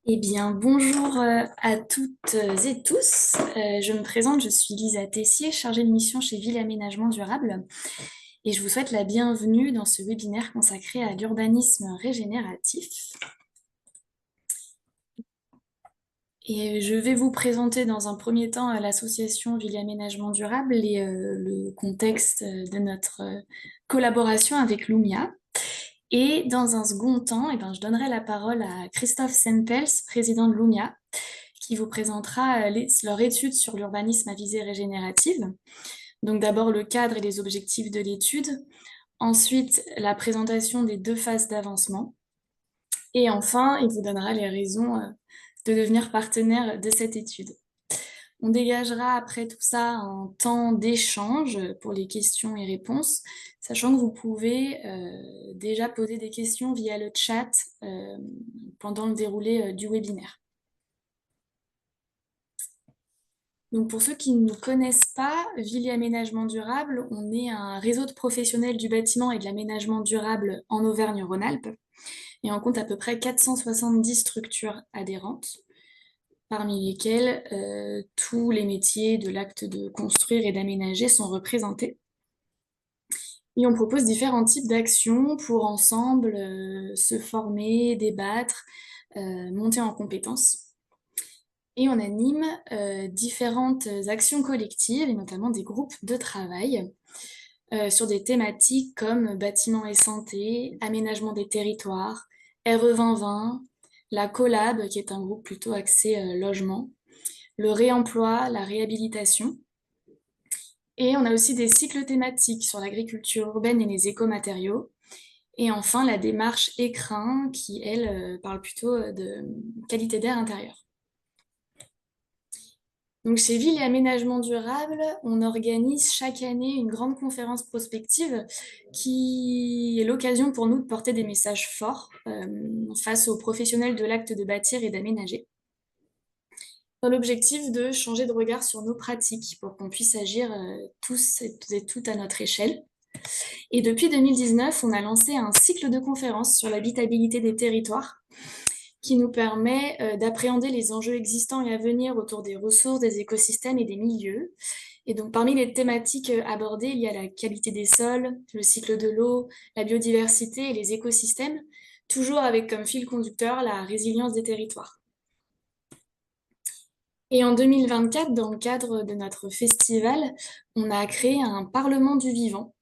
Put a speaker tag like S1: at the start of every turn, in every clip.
S1: Eh bien, bonjour à toutes et tous. Je me présente, je suis Lisa Tessier, chargée de mission chez Ville et Aménagement Durable, et je vous souhaite la bienvenue dans ce webinaire consacré à l'urbanisme régénératif. Et je vais vous présenter dans un premier temps l'association Ville et Aménagement Durable et le contexte de notre collaboration avec Lumia. Et dans un second temps, je donnerai la parole à Christophe Sempels, président de Lumia, qui vous présentera leur étude sur l'urbanisme à visée régénérative. Donc d'abord le cadre et les objectifs de l'étude, ensuite la présentation des deux phases d'avancement, et enfin il vous donnera les raisons de devenir partenaire de cette étude. On dégagera après tout ça un temps d'échange pour les questions et réponses, sachant que vous pouvez déjà poser des questions via le chat pendant le déroulé du webinaire. Donc pour ceux qui ne nous connaissent pas, Ville et Aménagement Durable, on est un réseau de professionnels du bâtiment et de l'aménagement durable en Auvergne-Rhône-Alpes, et on compte à peu près 470 structures adhérentes, parmi lesquelles tous les métiers de l'acte de construire et d'aménager sont représentés. Et on propose différents types d'actions pour ensemble se former, débattre, monter en compétences. Et on anime différentes actions collectives, et notamment des groupes de travail, sur des thématiques comme bâtiments et santé, aménagement des territoires, RE 2020, la Collab, qui est un groupe plutôt axé logement, le réemploi, la réhabilitation. Et on a aussi des cycles thématiques sur l'agriculture urbaine et les écomatériaux. Et enfin, la démarche Écrin, qui, elle, parle plutôt de qualité d'air intérieur. Donc, chez Ville et Aménagement Durable, on organise chaque année une grande conférence prospective qui est l'occasion pour nous de porter des messages forts face aux professionnels de l'acte de bâtir et d'aménager, dans l'objectif de changer de regard sur nos pratiques pour qu'on puisse agir tous et toutes à notre échelle. Et depuis 2019, on a lancé un cycle de conférences sur l'habitabilité des territoires qui nous permet d'appréhender les enjeux existants et à venir autour des ressources, des écosystèmes et des milieux. Et donc, parmi les thématiques abordées, il y a la qualité des sols, le cycle de l'eau, la biodiversité et les écosystèmes, toujours avec comme fil conducteur la résilience des territoires. Et en 2024, dans le cadre de notre festival, on a créé un Parlement du vivant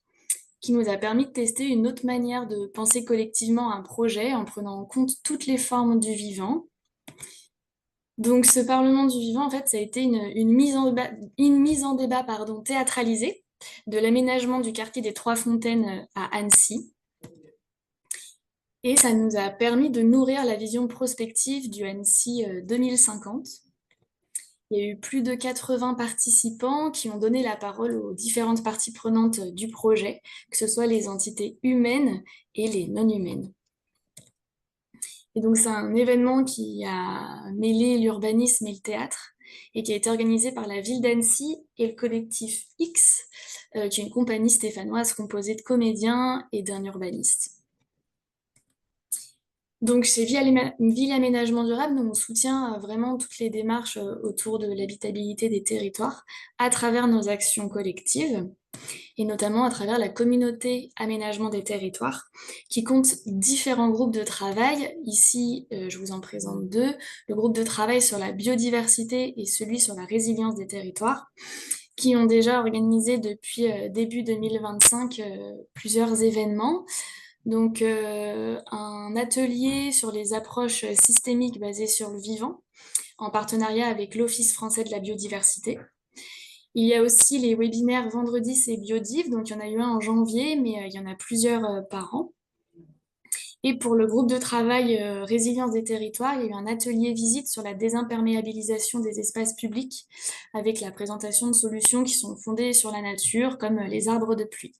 S1: qui nous a permis de tester une autre manière de penser collectivement un projet en prenant en compte toutes les formes du vivant. Donc ce Parlement du vivant, en fait, ça a été une mise en débat théâtralisée de l'aménagement du quartier des Trois Fontaines à Annecy. Et ça nous a permis de nourrir la vision prospective du Annecy 2050. Il y a eu plus de 80 participants qui ont donné la parole aux différentes parties prenantes du projet, que ce soit les entités humaines et les non humaines. Et donc c'est un événement qui a mêlé l'urbanisme et le théâtre et qui a été organisé par la ville d'Annecy et le collectif X, qui est une compagnie stéphanoise composée de comédiens et d'un urbaniste. Donc chez Ville Aménagement Durable, nous, on soutient vraiment toutes les démarches autour de l'habitabilité des territoires à travers nos actions collectives et notamment à travers la communauté aménagement des territoires qui compte différents groupes de travail. Ici, je vous en présente deux, le groupe de travail sur la biodiversité et celui sur la résilience des territoires, qui ont déjà organisé depuis début 2025 plusieurs événements. Donc, un atelier sur les approches systémiques basées sur le vivant, en partenariat avec l'Office français de la biodiversité. Il y a aussi les webinaires Vendredi, c'est Biodiv, donc il y en a eu un en janvier, mais il y en a plusieurs par an. Et pour le groupe de travail Résilience des territoires, il y a eu un atelier visite sur la désimperméabilisation des espaces publics, avec la présentation de solutions qui sont fondées sur la nature, comme les arbres de pluie.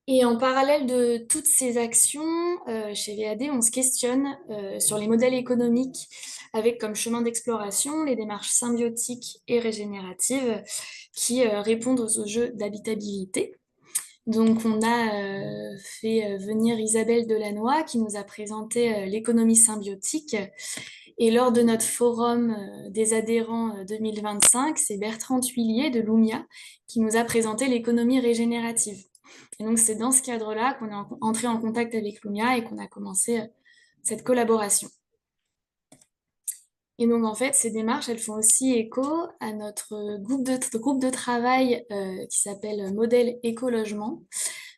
S1: Et en parallèle de toutes ces actions, chez VAD, on se questionne sur les modèles économiques avec comme chemin d'exploration les démarches symbiotiques et régénératives qui répondent aux enjeux d'habitabilité. Donc, on a fait venir Isabelle Delannoy qui nous a présenté l'économie symbiotique. Et lors de notre forum des adhérents 2025, c'est Bertrand Thuillier de Lumia qui nous a présenté l'économie régénérative. Et donc, c'est dans ce cadre-là qu'on est entré en contact avec Lumia et qu'on a commencé cette collaboration. Et donc, en fait, ces démarches, elles font aussi écho à notre groupe de travail qui s'appelle Modèle Écologement,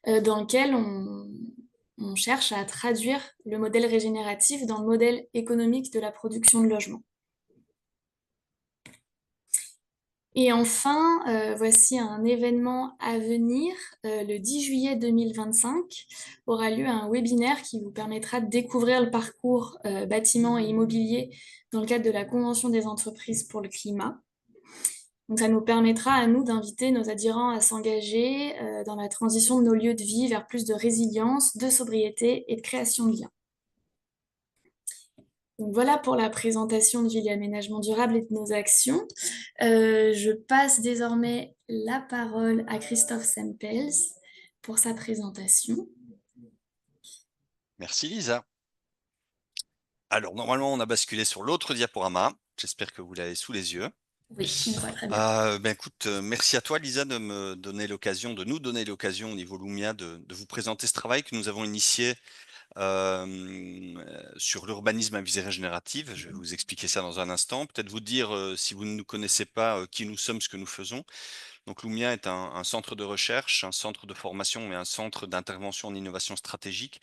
S1: dans lequel on cherche à traduire le modèle régénératif dans le modèle économique de la production de logements. Et enfin, voici un événement à venir. Le 10 juillet 2025 aura lieu un webinaire qui vous permettra de découvrir le parcours bâtiment et immobilier dans le cadre de la Convention des entreprises pour le climat. Donc, ça nous permettra à nous d'inviter nos adhérents à s'engager dans la transition de nos lieux de vie vers plus de résilience, de sobriété et de création de liens. Donc voilà pour la présentation de Ville et Aménagement Durable et de nos actions. Je passe désormais la parole à Christophe Sempels pour sa présentation.
S2: Merci Lisa. Alors normalement on a basculé sur l'autre diaporama. J'espère que vous l'avez sous les yeux.
S1: Oui, on voit très bien.
S2: Écoute, merci à toi Lisa de me donner l'occasion, de nous donner l'occasion au niveau Lumia de vous présenter ce travail que nous avons initié sur l'urbanisme à visée régénérative. Je vais vous expliquer ça dans un instant. Peut-être vous dire, si vous ne nous connaissez pas, qui nous sommes, ce que nous faisons. Donc Lumia est un centre de recherche, un centre de formation et un centre d'intervention en innovation stratégique,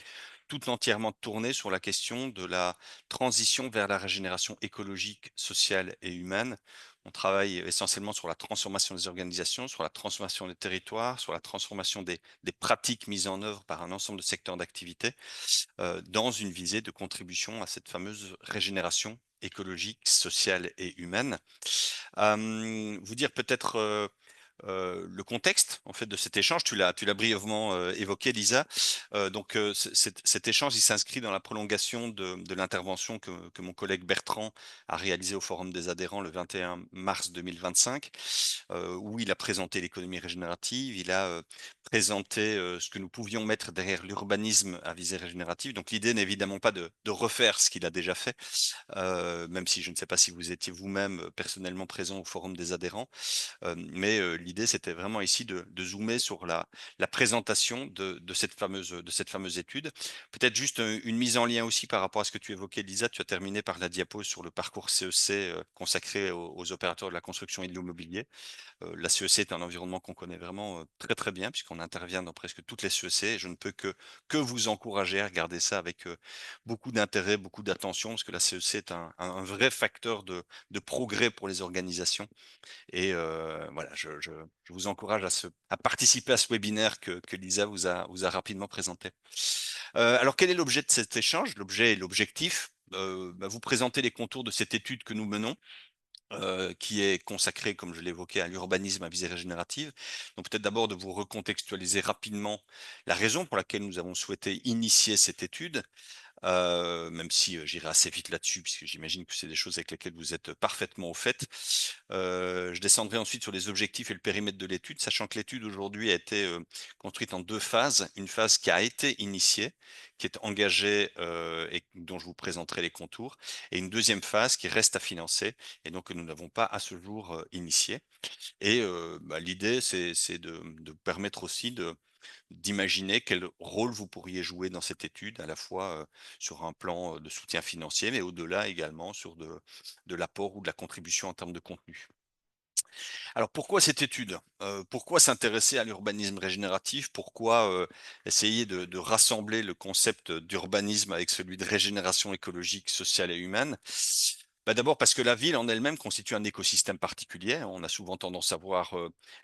S2: tout entièrement tourné sur la question de la transition vers la régénération écologique, sociale et humaine. On travaille essentiellement sur la transformation des organisations, sur la transformation des territoires, sur la transformation des pratiques mises en œuvre par un ensemble de secteurs d'activité, dans une visée de contribution à cette fameuse régénération écologique, sociale et humaine. Vous dire peut-être le contexte en fait de cet échange. Tu l'as brièvement évoqué, Lisa. Cet échange, il s'inscrit dans la prolongation de l'intervention que mon collègue Bertrand a réalisée au Forum des adhérents le 21 mars 2025, où il a présenté l'économie régénérative, il a présenté ce que nous pouvions mettre derrière l'urbanisme à visée régénérative. Donc l'idée n'est évidemment pas de refaire ce qu'il a déjà fait, même si je ne sais pas si vous étiez vous-même personnellement présent au Forum des adhérents. Mais l'idée, c'était vraiment ici de zoomer sur la présentation de cette fameuse étude. Peut-être juste une mise en lien aussi par rapport à ce que tu évoquais, Lisa. Tu as terminé par la diapo sur le parcours CEC consacré aux opérateurs de la construction et de l'immobilier. La CEC est un environnement qu'on connaît vraiment très très bien puisqu'on intervient dans presque toutes les CEC. Et je ne peux que vous encourager à regarder ça avec beaucoup d'intérêt, beaucoup d'attention, parce que la CEC est un vrai facteur de progrès pour les organisations. Et voilà, je vous encourage à participer à ce webinaire que Lisa vous a rapidement présenté. Alors, quel est l'objet de cet échange? L'objet et l'objectif, vous présenter les contours de cette étude que nous menons, qui est consacrée, comme je l'évoquais, à l'urbanisme à visée régénérative. Donc peut-être d'abord de vous recontextualiser rapidement la raison pour laquelle nous avons souhaité initier cette étude, même si j'irai assez vite là-dessus, puisque j'imagine que c'est des choses avec lesquelles vous êtes parfaitement au fait. Je descendrai ensuite sur les objectifs et le périmètre de l'étude, sachant que l'étude aujourd'hui a été construite en deux phases. Une phase qui a été initiée, qui est engagée et dont je vous présenterai les contours, et une deuxième phase qui reste à financer et donc que nous n'avons pas à ce jour initiée. Et l'idée, c'est de permettre aussi d'imaginer quel rôle vous pourriez jouer dans cette étude, à la fois sur un plan de soutien financier, mais au-delà également sur de l'apport ou de la contribution en termes de contenu. Alors pourquoi cette étude? Pourquoi s'intéresser à l'urbanisme régénératif? Pourquoi essayer de rassembler le concept d'urbanisme avec celui de régénération écologique, sociale et humaine? D'abord parce que la ville en elle-même constitue un écosystème particulier. On a souvent tendance à voir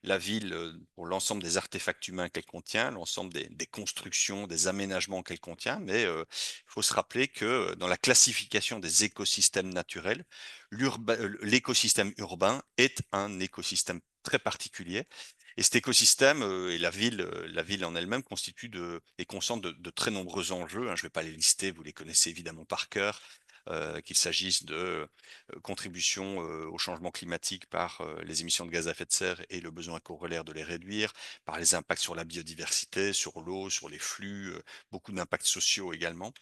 S2: la ville pour l'ensemble des artefacts humains qu'elle contient, l'ensemble des constructions, des aménagements qu'elle contient, mais il faut se rappeler que dans la classification des écosystèmes naturels, l'écosystème urbain est un écosystème très particulier. Et cet écosystème et la ville en elle-même constitue et concentre de très nombreux enjeux, hein. Je ne vais pas les lister, vous les connaissez évidemment par cœur. qu'il s'agisse de, contribution, au changement climatique par, les émissions de gaz à effet de serre et le besoin corollaire de les réduire, par les impacts sur la biodiversité, sur l'eau, sur les flux, beaucoup d'impacts sociaux également.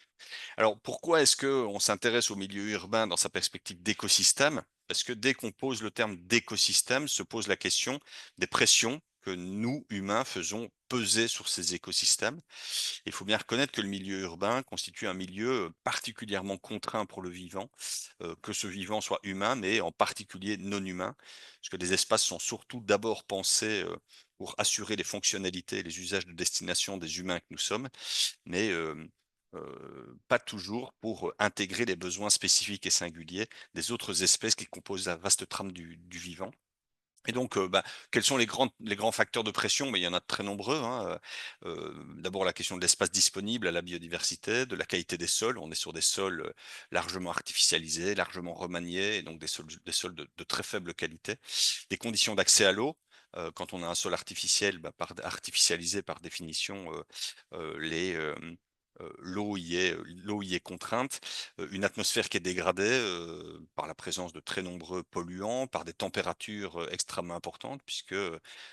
S2: Alors pourquoi est-ce qu'on s'intéresse au milieu urbain dans sa perspective d'écosystème? Parce que dès qu'on pose le terme d'écosystème, se pose la question des pressions que nous, humains, faisons peser sur ces écosystèmes. Il faut bien reconnaître que le milieu urbain constitue un milieu particulièrement contraint pour le vivant, que ce vivant soit humain, mais en particulier non humain, parce que les espaces sont surtout d'abord pensés pour assurer les fonctionnalités et les usages de destination des humains que nous sommes, mais pas toujours pour intégrer les besoins spécifiques et singuliers des autres espèces qui composent la vaste trame du vivant. Et donc, quels sont les grands facteurs de pression? Mais il y en a de très nombreux, hein, d'abord la question de l'espace disponible à la biodiversité, de la qualité des sols. On est sur des sols, largement artificialisés, largement remaniés et donc des sols de très faible qualité. Des conditions d'accès à l'eau, quand on a un sol artificiel, artificialisé par définition, l'eau y est contrainte, une atmosphère qui est dégradée, par la présence de très nombreux polluants, par des températures, extrêmement importantes puisque,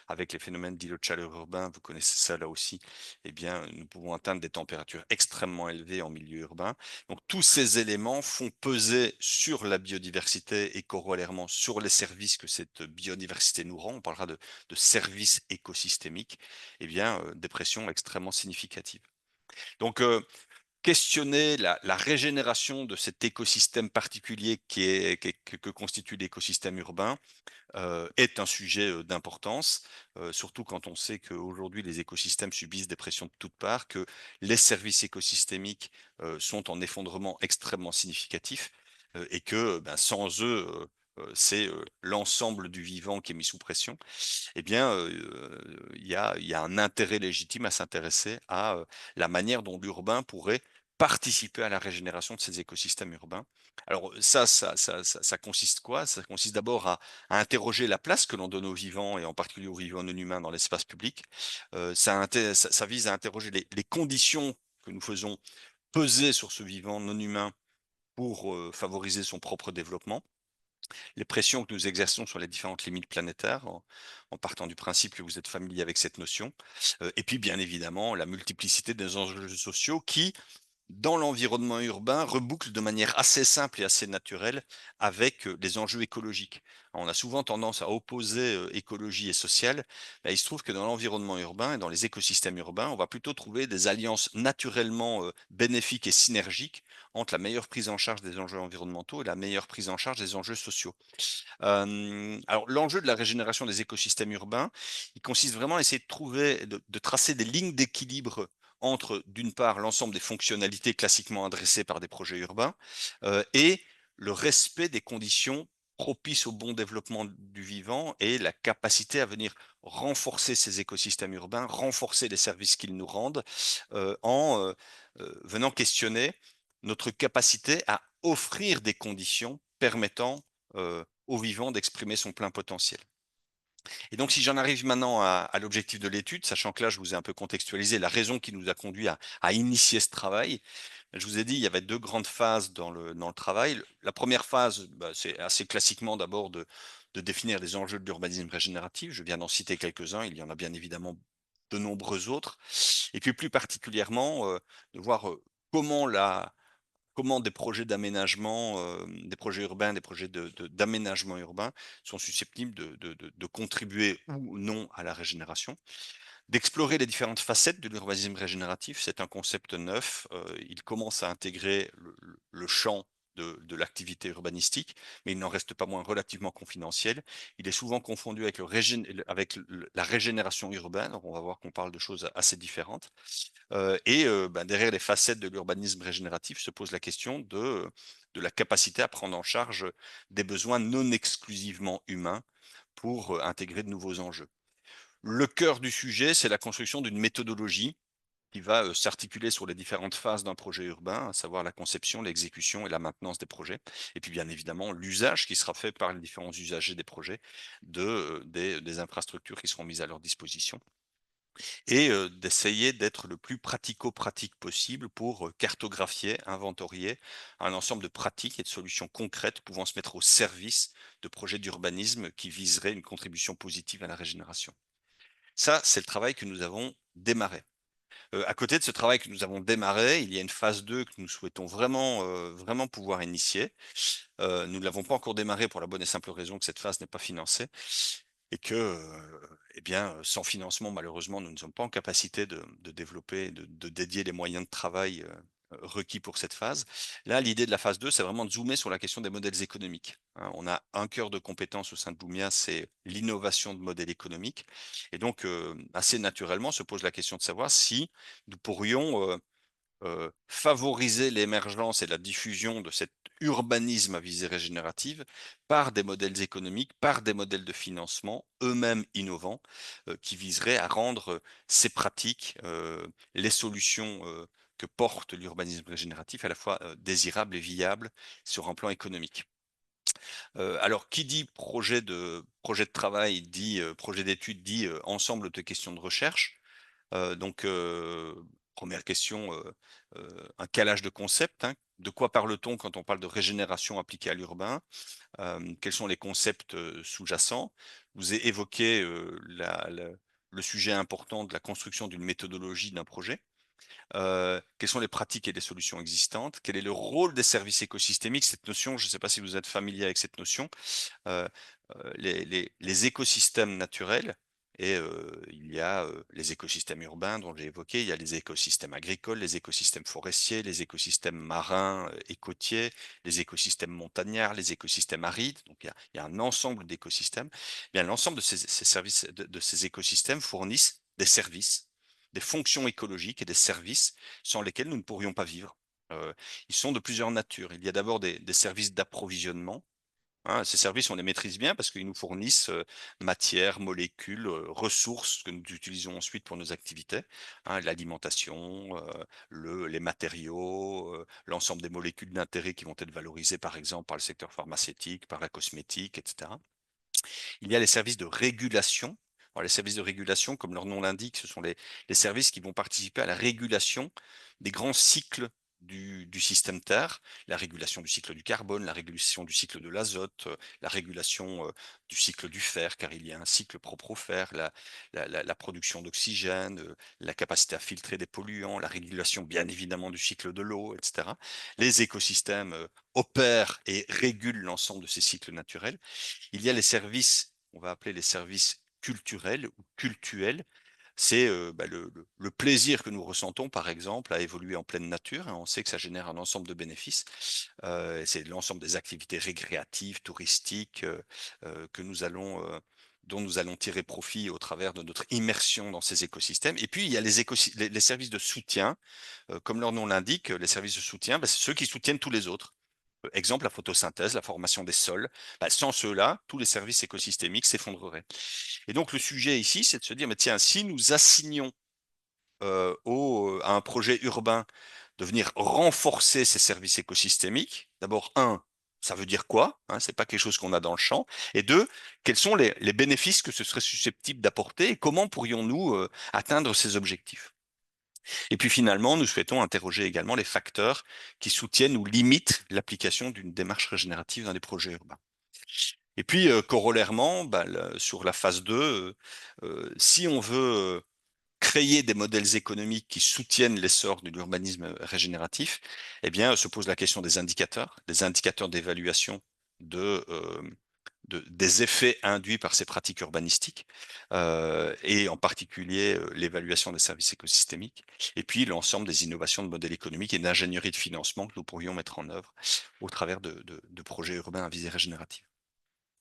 S2: avec les phénomènes d'îlots de chaleur urbains, vous connaissez ça là aussi, eh bien, nous pouvons atteindre des températures extrêmement élevées en milieu urbain. Donc tous ces éléments font peser sur la biodiversité et corollairement sur les services que cette biodiversité nous rend, on parlera de services écosystémiques, eh bien, des pressions extrêmement significatives. Donc, questionner la régénération de cet écosystème particulier que constitue l'écosystème urbain, est un sujet, d'importance, surtout quand on sait qu'aujourd'hui les écosystèmes subissent des pressions de toutes parts, que les services écosystémiques, sont en effondrement extrêmement significatif, et que, sans eux, c'est, l'ensemble du vivant qui est mis sous pression. Eh bien, il y a un intérêt légitime à s'intéresser à, la manière dont l'urbain pourrait participer à la régénération de ces écosystèmes urbains. Alors ça consiste quoi? Ça consiste d'abord à interroger la place que l'on donne aux vivants et en particulier aux vivants non humains dans l'espace public. Ça vise à interroger les conditions que nous faisons peser sur ce vivant non humain pour, favoriser son propre développement, les pressions que nous exerçons sur les différentes limites planétaires, en partant du principe que vous êtes familier avec cette notion, et puis bien évidemment la multiplicité des enjeux sociaux qui, dans l'environnement urbain, reboucle de manière assez simple et assez naturelle avec, les enjeux écologiques. On a souvent tendance à opposer, écologie et social. Il se trouve que dans l'environnement urbain et dans les écosystèmes urbains, on va plutôt trouver des alliances naturellement, bénéfiques et synergiques entre la meilleure prise en charge des enjeux environnementaux et la meilleure prise en charge des enjeux sociaux. Alors l'enjeu de la régénération des écosystèmes urbains, il consiste vraiment à essayer de trouver, de tracer des lignes d'équilibre entre, d'une part, l'ensemble des fonctionnalités classiquement adressées par des projets urbains, et le respect des conditions propices au bon développement du vivant et la capacité à venir renforcer ces écosystèmes urbains, renforcer les services qu'ils nous rendent, venant questionner notre capacité à offrir des conditions permettant, au vivant d'exprimer son plein potentiel. Et donc si j'en arrive maintenant à l'objectif de l'étude, sachant que là je vous ai un peu contextualisé la raison qui nous a conduit à initier ce travail. Je vous ai dit, il y avait 2 grandes phases dans le travail. La première phase, c'est assez classiquement d'abord de définir les enjeux de l'urbanisme régénératif. Je viens d'en citer quelques-uns, il y en a bien évidemment de nombreux autres. Et puis plus particulièrement, de voir, comment la comment des projets d'aménagement, des projets urbains, des projets d'aménagement urbain sont susceptibles de contribuer ou non à la régénération. D'explorer les différentes facettes de l'urbanisme régénératif, c'est un concept neuf, il commence à intégrer le champ de l'activité urbanistique, mais il n'en reste pas moins relativement confidentiel. Il est souvent confondu avec la régénération urbaine, donc on va voir qu'on parle de choses assez différentes. Derrière les facettes de l'urbanisme régénératif se pose la question de la capacité à prendre en charge des besoins non exclusivement humains pour, intégrer de nouveaux enjeux. Le cœur du sujet, c'est la construction d'une méthodologie qui va, s'articuler sur les différentes phases d'un projet urbain, à savoir la conception, l'exécution et la maintenance des projets. Et puis bien évidemment, l'usage qui sera fait par les différents usagers des projets des infrastructures qui seront mises à leur disposition. et d'essayer d'être le plus pratico-pratique possible pour, cartographier, inventorier un ensemble de pratiques et de solutions concrètes pouvant se mettre au service de projets d'urbanisme qui viseraient une contribution positive à la régénération. Ça, c'est le travail que nous avons démarré. À côté de ce travail que nous avons démarré, il y a une phase 2 que nous souhaitons vraiment pouvoir initier. Nous ne l'avons pas encore démarré pour la bonne et simple raison que cette phase n'est pas financée et que, eh bien, sans financement, malheureusement, nous ne sommes pas en capacité de développer, de dédier les moyens de travail, requis pour cette phase. Là, l'idée de la phase 2, c'est vraiment de zoomer sur la question des modèles économiques, hein. On a un cœur de compétence au sein de Boumia, c'est l'innovation de modèles économiques et donc, assez naturellement se pose la question de savoir si nous pourrions, favoriser l'émergence et la diffusion de cet urbanisme à visée régénérative par des modèles économiques, par des modèles de financement eux-mêmes innovants, qui viseraient à rendre, ces pratiques, les solutions, que porte l'urbanisme régénératif à la fois, désirables et viables sur un plan économique. Alors qui dit projet de travail dit, projet d'étude dit, ensemble de questions de recherche. Donc, 1re question, un calage de concepts, hein. De quoi parle-t-on quand on parle de régénération appliquée à l'urbain? Quels sont les concepts, sous-jacents? Je vous ai évoqué, la le sujet important de la construction d'une méthodologie d'un projet. Quelles sont les pratiques et les solutions existantes? Quel est le rôle des services écosystémiques? Cette notion, je ne sais pas si vous êtes familier avec cette notion. Heu les écosystèmes naturels et il y a, les écosystèmes urbains dont j'ai évoqué, il y a les écosystèmes agricoles, les écosystèmes forestiers, les écosystèmes marins, et côtiers, les écosystèmes montagnards, les écosystèmes arides. Donc il y a un ensemble d'écosystèmes. Bien l'ensemble de ces services de ces écosystèmes fournissent des services, des fonctions écologiques et des services sans lesquels nous ne pourrions pas vivre. Ils sont de plusieurs natures. Il y a d'abord des services d'approvisionnement. Hein, ces services, on les maîtrise bien parce qu'ils nous fournissent, matières, molécules, ressources que nous utilisons ensuite pour nos activités, hein, l'alimentation, les matériaux, l'ensemble des molécules d'intérêt qui vont être valorisées, par exemple, par le secteur pharmaceutique, par la cosmétique, et cetera. Il y a les services de régulation. Alors, les services de régulation, comme leur nom l'indique, ce sont les services qui vont participer à la régulation des grands cycles du système Terre, la régulation du cycle du carbone, la régulation du cycle de l'azote, la régulation du cycle du fer, car il y a un cycle propre au fer, la production d'oxygène, la capacité à filtrer des polluants, la régulation bien évidemment du cycle de l'eau, etc. Les écosystèmes opèrent et régulent l'ensemble de ces cycles naturels. Il y a les services, on va appeler les services culturels ou cultuels. C'est, bah, le plaisir que nous ressentons, par exemple, à évoluer en pleine nature, hein. On sait que ça génère un ensemble de bénéfices. C'est l'ensemble des activités récréatives, touristiques, que nous allons, dont nous allons tirer profit au travers de notre immersion dans ces écosystèmes. Et puis il y a les services de soutien, comme leur nom l'indique, les services de soutien, bah, c'est ceux qui soutiennent tous les autres. Exemple, la photosynthèse, la formation des sols. Bah, sans ceux-là, tous les services écosystémiques s'effondreraient. Et donc le sujet ici, c'est de se dire, mais tiens, si nous assignons à un projet urbain de venir renforcer ces services écosystémiques, d'abord, un, ça veut dire quoi, hein, c'est pas quelque chose qu'on a dans le champ. Et deux, quels sont les bénéfices que ce serait susceptible d'apporter et comment pourrions-nous atteindre ces objectifs? Et puis finalement, nous souhaitons interroger également les facteurs qui soutiennent ou limitent l'application d'une démarche régénérative dans les projets urbains. Et puis, corollairement, bah, sur la phase 2, si on veut créer des modèles économiques qui soutiennent l'essor de l'urbanisme régénératif, eh bien, se pose la question des indicateurs d'évaluation de, des effets induits par ces pratiques urbanistiques, et en particulier l'évaluation des services écosystémiques, et puis l'ensemble des innovations de modèles économiques et d'ingénierie de financement que nous pourrions mettre en œuvre au travers de projets urbains à visée régénérative.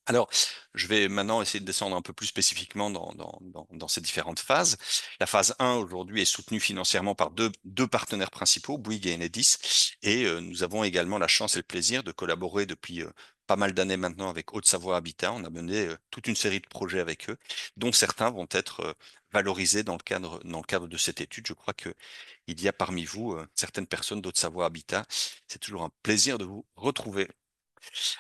S2: Alors, je vais maintenant essayer de descendre un peu plus spécifiquement dans ces différentes phases. La phase 1 aujourd'hui est soutenue financièrement par deux partenaires principaux, Bouygues et Enedis, et nous avons également la chance et le plaisir de collaborer depuis pas mal d'années maintenant avec Haute-Savoie Habitat. On a mené toute une série de projets avec eux, dont certains vont être valorisés dans le cadre de cette étude. Je crois que il y a parmi vous certaines personnes d'Haute-Savoie Habitat. C'est toujours un plaisir de vous retrouver.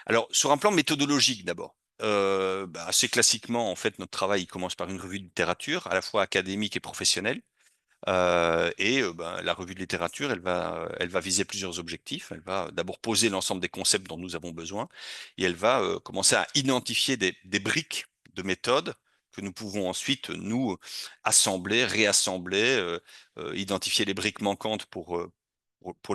S2: Alors, sur un plan méthodologique d'abord, Assez classiquement, en fait, notre travail, il commence par une revue de littérature, à la fois académique et professionnelle. La revue de littérature, elle va viser plusieurs objectifs. Elle va d'abord poser l'ensemble des concepts dont nous avons besoin et elle va commencer à identifier des briques de méthode que nous pouvons ensuite, nous, assembler, réassembler, identifier les briques manquantes pour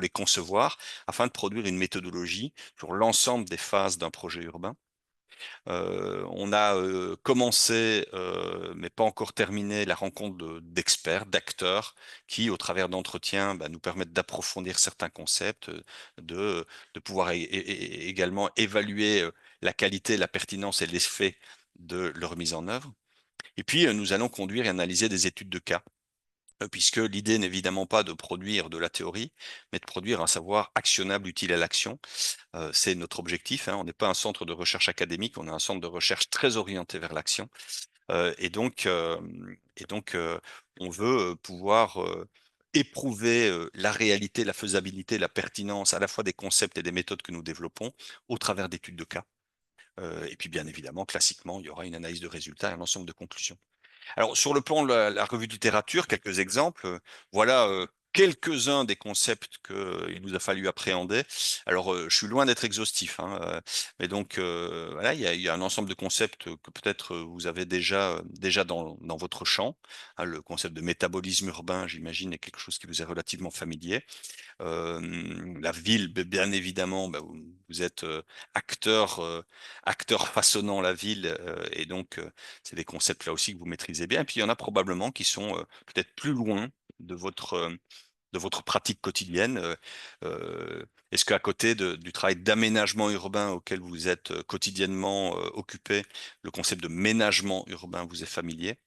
S2: les concevoir, afin de produire une méthodologie sur l'ensemble des phases d'un projet urbain. On a commencé, mais pas encore terminé, la rencontre d'experts, d'acteurs qui, au travers d'entretiens, nous permettent d'approfondir certains concepts, de, de pouvoir également évaluer la qualité, la pertinence et l'effet de leur mise en œuvre. Et puis, nous allons conduire et analyser des études de cas, puisque l'idée n'est évidemment pas de produire de la théorie, mais de produire un savoir actionnable, utile à l'action. C'est notre objectif, hein. On n'est pas un centre de recherche académique, on est un centre de recherche très orienté vers l'action. Et donc, on veut pouvoir éprouver la réalité, la faisabilité, la pertinence à la fois des concepts et des méthodes que nous développons au travers d'études de cas. Et puis bien évidemment, classiquement, il y aura une analyse de résultats et un ensemble de conclusions. Alors, sur le plan de la revue de littérature, quelques exemples. Voilà quelques-uns des concepts qu'il nous a fallu appréhender. Alors, je suis loin d'être exhaustif, hein, mais donc voilà, il y a un ensemble de concepts que peut-être vous avez déjà dans votre champ, hein. Le concept de métabolisme urbain, j'imagine, est quelque chose qui vous est relativement familier. La ville, bien évidemment, vous êtes acteur, acteur façonnant la ville, et donc c'est des concepts là aussi que vous maîtrisez bien. Et puis il y en a probablement qui sont peut-être plus loin de votre pratique quotidienne. Est-ce qu'à côté du travail d'aménagement urbain auquel vous êtes quotidiennement occupé, le concept de ménagement urbain vous est familier?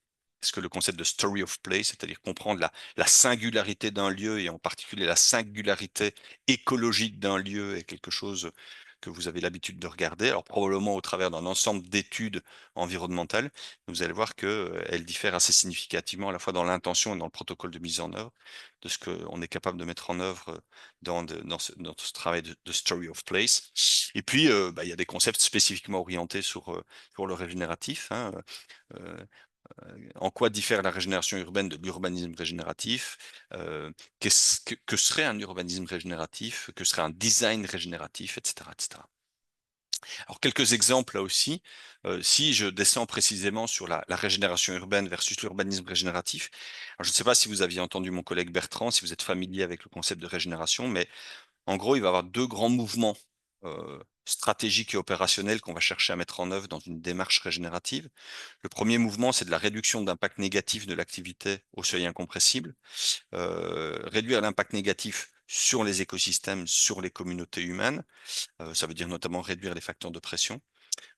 S2: Est-ce que le concept de story of place, c'est-à-dire comprendre la singularité d'un lieu et en particulier la singularité écologique d'un lieu, est quelque chose que vous avez l'habitude de regarder? Alors probablement au travers d'un ensemble d'études environnementales, vous allez voir qu'elles diffèrent assez significativement à la fois dans l'intention et dans le protocole de mise en œuvre de ce qu'on est capable de mettre en œuvre dans ce travail de story of place. Et puis, il y a des concepts spécifiquement orientés sur le régénératif, hein. Euh, En quoi diffère la régénération urbaine de l'urbanisme régénératif? Que serait un urbanisme régénératif? Que serait un design régénératif? Etc., etc. Alors, quelques exemples là aussi. Si je descends précisément sur la régénération urbaine versus l'urbanisme régénératif, alors je ne sais pas si vous aviez entendu mon collègue Bertrand, si vous êtes familier avec le concept de régénération, mais en gros, il va y avoir deux grands mouvements stratégiques et opérationnels qu'on va chercher à mettre en œuvre dans une démarche régénérative. Le premier mouvement, c'est de la réduction d'impact négatif de l'activité au seuil incompressible. Réduire l'impact négatif sur les écosystèmes, sur les communautés humaines. Ça veut dire notamment réduire les facteurs de pression.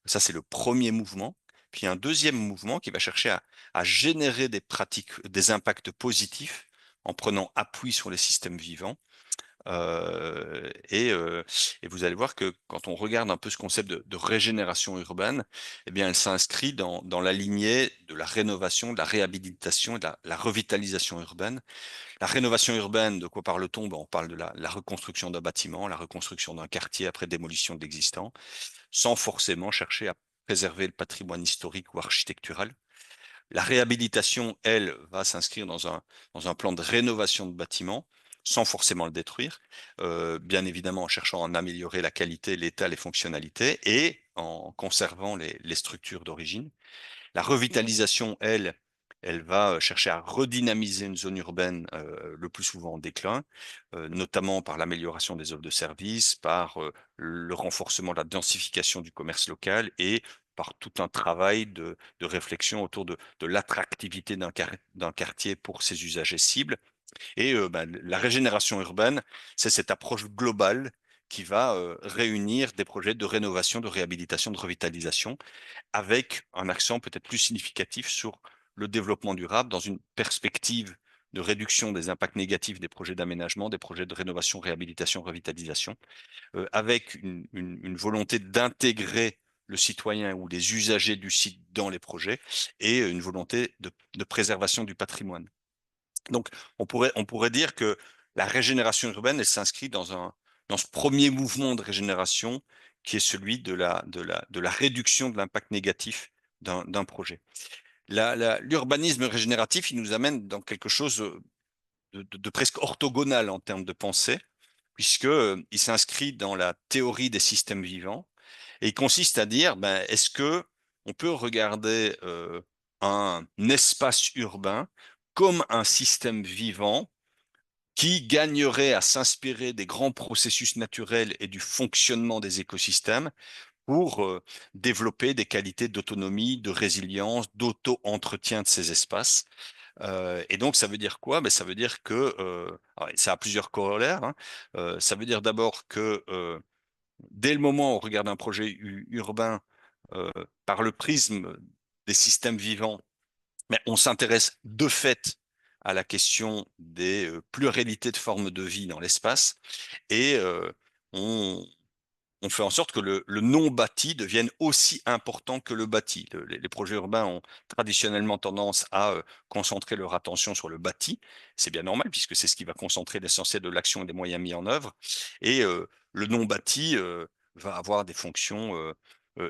S2: Ça, c'est le premier mouvement. Puis un deuxième mouvement qui va chercher à générer des pratiques, des impacts positifs en prenant appui sur les systèmes vivants. Heu et heu et vous allez voir que quand on regarde un peu ce concept de régénération urbaine, eh bien, elle s'inscrit dans la lignée de la rénovation, de la réhabilitation et de la revitalisation urbaine. La rénovation urbaine, de quoi parle-t-on? On parle de la reconstruction d'un bâtiment, la reconstruction d'un quartier après démolition de l'existant, sans forcément chercher à préserver le patrimoine historique ou architectural. La réhabilitation, elle, va s'inscrire dans un plan de rénovation de bâtiments, sans forcément le détruire, bien évidemment en cherchant à en améliorer la qualité, l'état, les fonctionnalités et en conservant les structures d'origine. La revitalisation, elle, elle va chercher à redynamiser une zone urbaine le plus souvent en déclin, notamment par l'amélioration des offres de services, par le renforcement de la densification du commerce local et par tout un travail de réflexion autour de l'attractivité d'un quartier pour ses usagers cibles. Et la régénération urbaine, c'est cette approche globale qui va réunir des projets de rénovation, de réhabilitation, de revitalisation avec un accent peut-être plus significatif sur le développement durable dans une perspective de réduction des impacts négatifs des projets d'aménagement, des projets de rénovation, réhabilitation, revitalisation, avec une volonté d'intégrer le citoyen ou les usagers du site dans les projets et une volonté de préservation du patrimoine. Donc, on pourrait dire que la régénération urbaine, elle s'inscrit dans ce premier mouvement de régénération qui est celui de la réduction de l'impact négatif d'un projet. L'urbanisme régénératif, il nous amène dans quelque chose de presque orthogonal en termes de pensée, puisque il s'inscrit dans la théorie des systèmes vivants et il consiste à dire, ben, est-ce que on peut regarder un espace urbain comme un système vivant qui gagnerait à s'inspirer des grands processus naturels et du fonctionnement des écosystèmes pour développer des qualités d'autonomie, de résilience, d'auto-entretien de ces espaces. Et donc, ça veut dire quoi? Ben, ça veut dire que, alors, ça a plusieurs corollaires, hein. Ça veut dire d'abord que dès le moment où on regarde un projet urbain euh, par le prisme des systèmes vivants, mais on s'intéresse de fait à la question des pluralités de formes de vie dans l'espace et on, on fait en sorte que le non bâti devienne aussi important que le bâti. Les projets urbains ont traditionnellement tendance à concentrer leur attention sur le bâti. C'est bien normal puisque c'est ce qui va concentrer l'essentiel de l'action et des moyens mis en œuvre. Et le non bâti va avoir des fonctions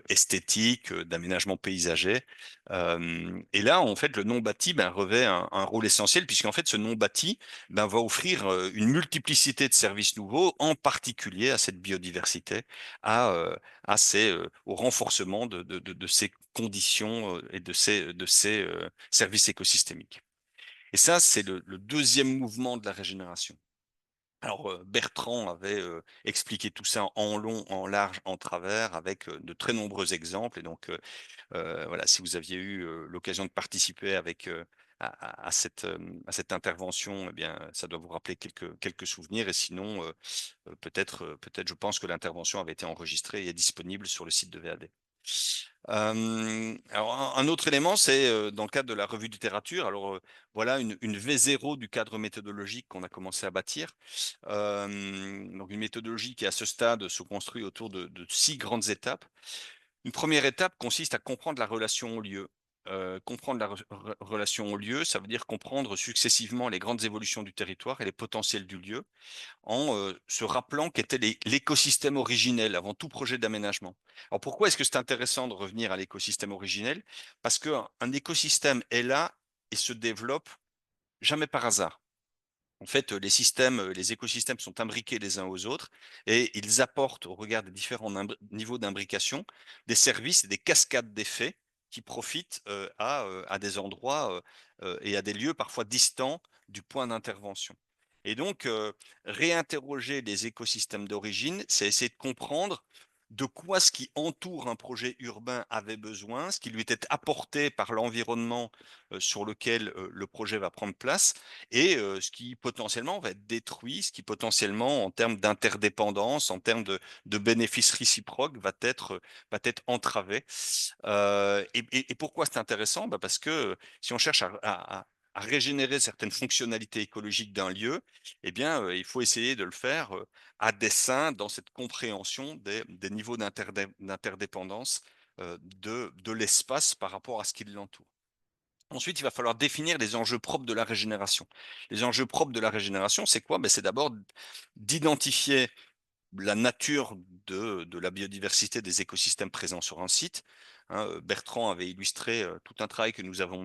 S2: esthétiques, d'aménagement paysager. Et là, en fait, le non bâti ben, revêt un rôle essentiel puisqu'en fait, ce non bâti ben, va offrir une multiplicité de services nouveaux, en particulier à cette biodiversité à, au renforcement de ces conditions et de ces services écosystémiques. Et ça, c'est le deuxième mouvement de la régénération. Alors, Bertrand avait expliqué tout ça en long, en large, en travers, avec de très nombreux exemples. Et donc, voilà, si vous aviez eu l'occasion de participer avec à cette intervention, eh bien, ça doit vous rappeler quelques souvenirs. Et sinon, peut-être, je pense que l'intervention avait été enregistrée et est disponible sur le site de VAD. Alors un autre élément, c'est dans le cadre de la revue de littérature. Alors voilà une V0 du cadre méthodologique qu'on a commencé à bâtir. Donc une méthodologie qui à ce stade se construit autour de 6 grandes étapes. Une première étape consiste à comprendre la relation au lieu. Comprendre la relation au lieu, ça veut dire comprendre successivement les grandes évolutions du territoire et les potentiels du lieu en se rappelant qu'était l'écosystème originel avant tout projet d'aménagement. Alors pourquoi est-ce que c'est intéressant de revenir à l'écosystème originel? Parce qu'un écosystème est là et se développe jamais par hasard. En fait, les écosystèmes sont imbriqués les uns aux autres et ils apportent, au regard des différents niveaux d'imbrication, des services et des cascades d'effets qui profitent à des endroits et à des lieux parfois distants du point d'intervention. Et donc, réinterroger les écosystèmes d'origine, c'est essayer de comprendre de quoi ce qui entoure un projet urbain avait besoin, ce qui lui était apporté par l'environnement sur lequel le projet va prendre place, et ce qui potentiellement va être détruit, ce qui potentiellement, en termes d'interdépendance, en termes de bénéfices réciproques, va être entravé. Et pourquoi c'est intéressant? Bah parce que si on cherche à régénérer certaines fonctionnalités écologiques d'un lieu, eh bien, il faut essayer de le faire à dessein dans cette compréhension des niveaux d'interdépendance de l'espace par rapport à ce qui l'entoure. Ensuite, il va falloir définir les enjeux propres de la régénération. Les enjeux propres de la régénération, c'est quoi? Ben, c'est d'abord d'identifier la nature de la biodiversité des écosystèmes présents sur un site. Hein. Bertrand avait illustré tout un travail que nous avions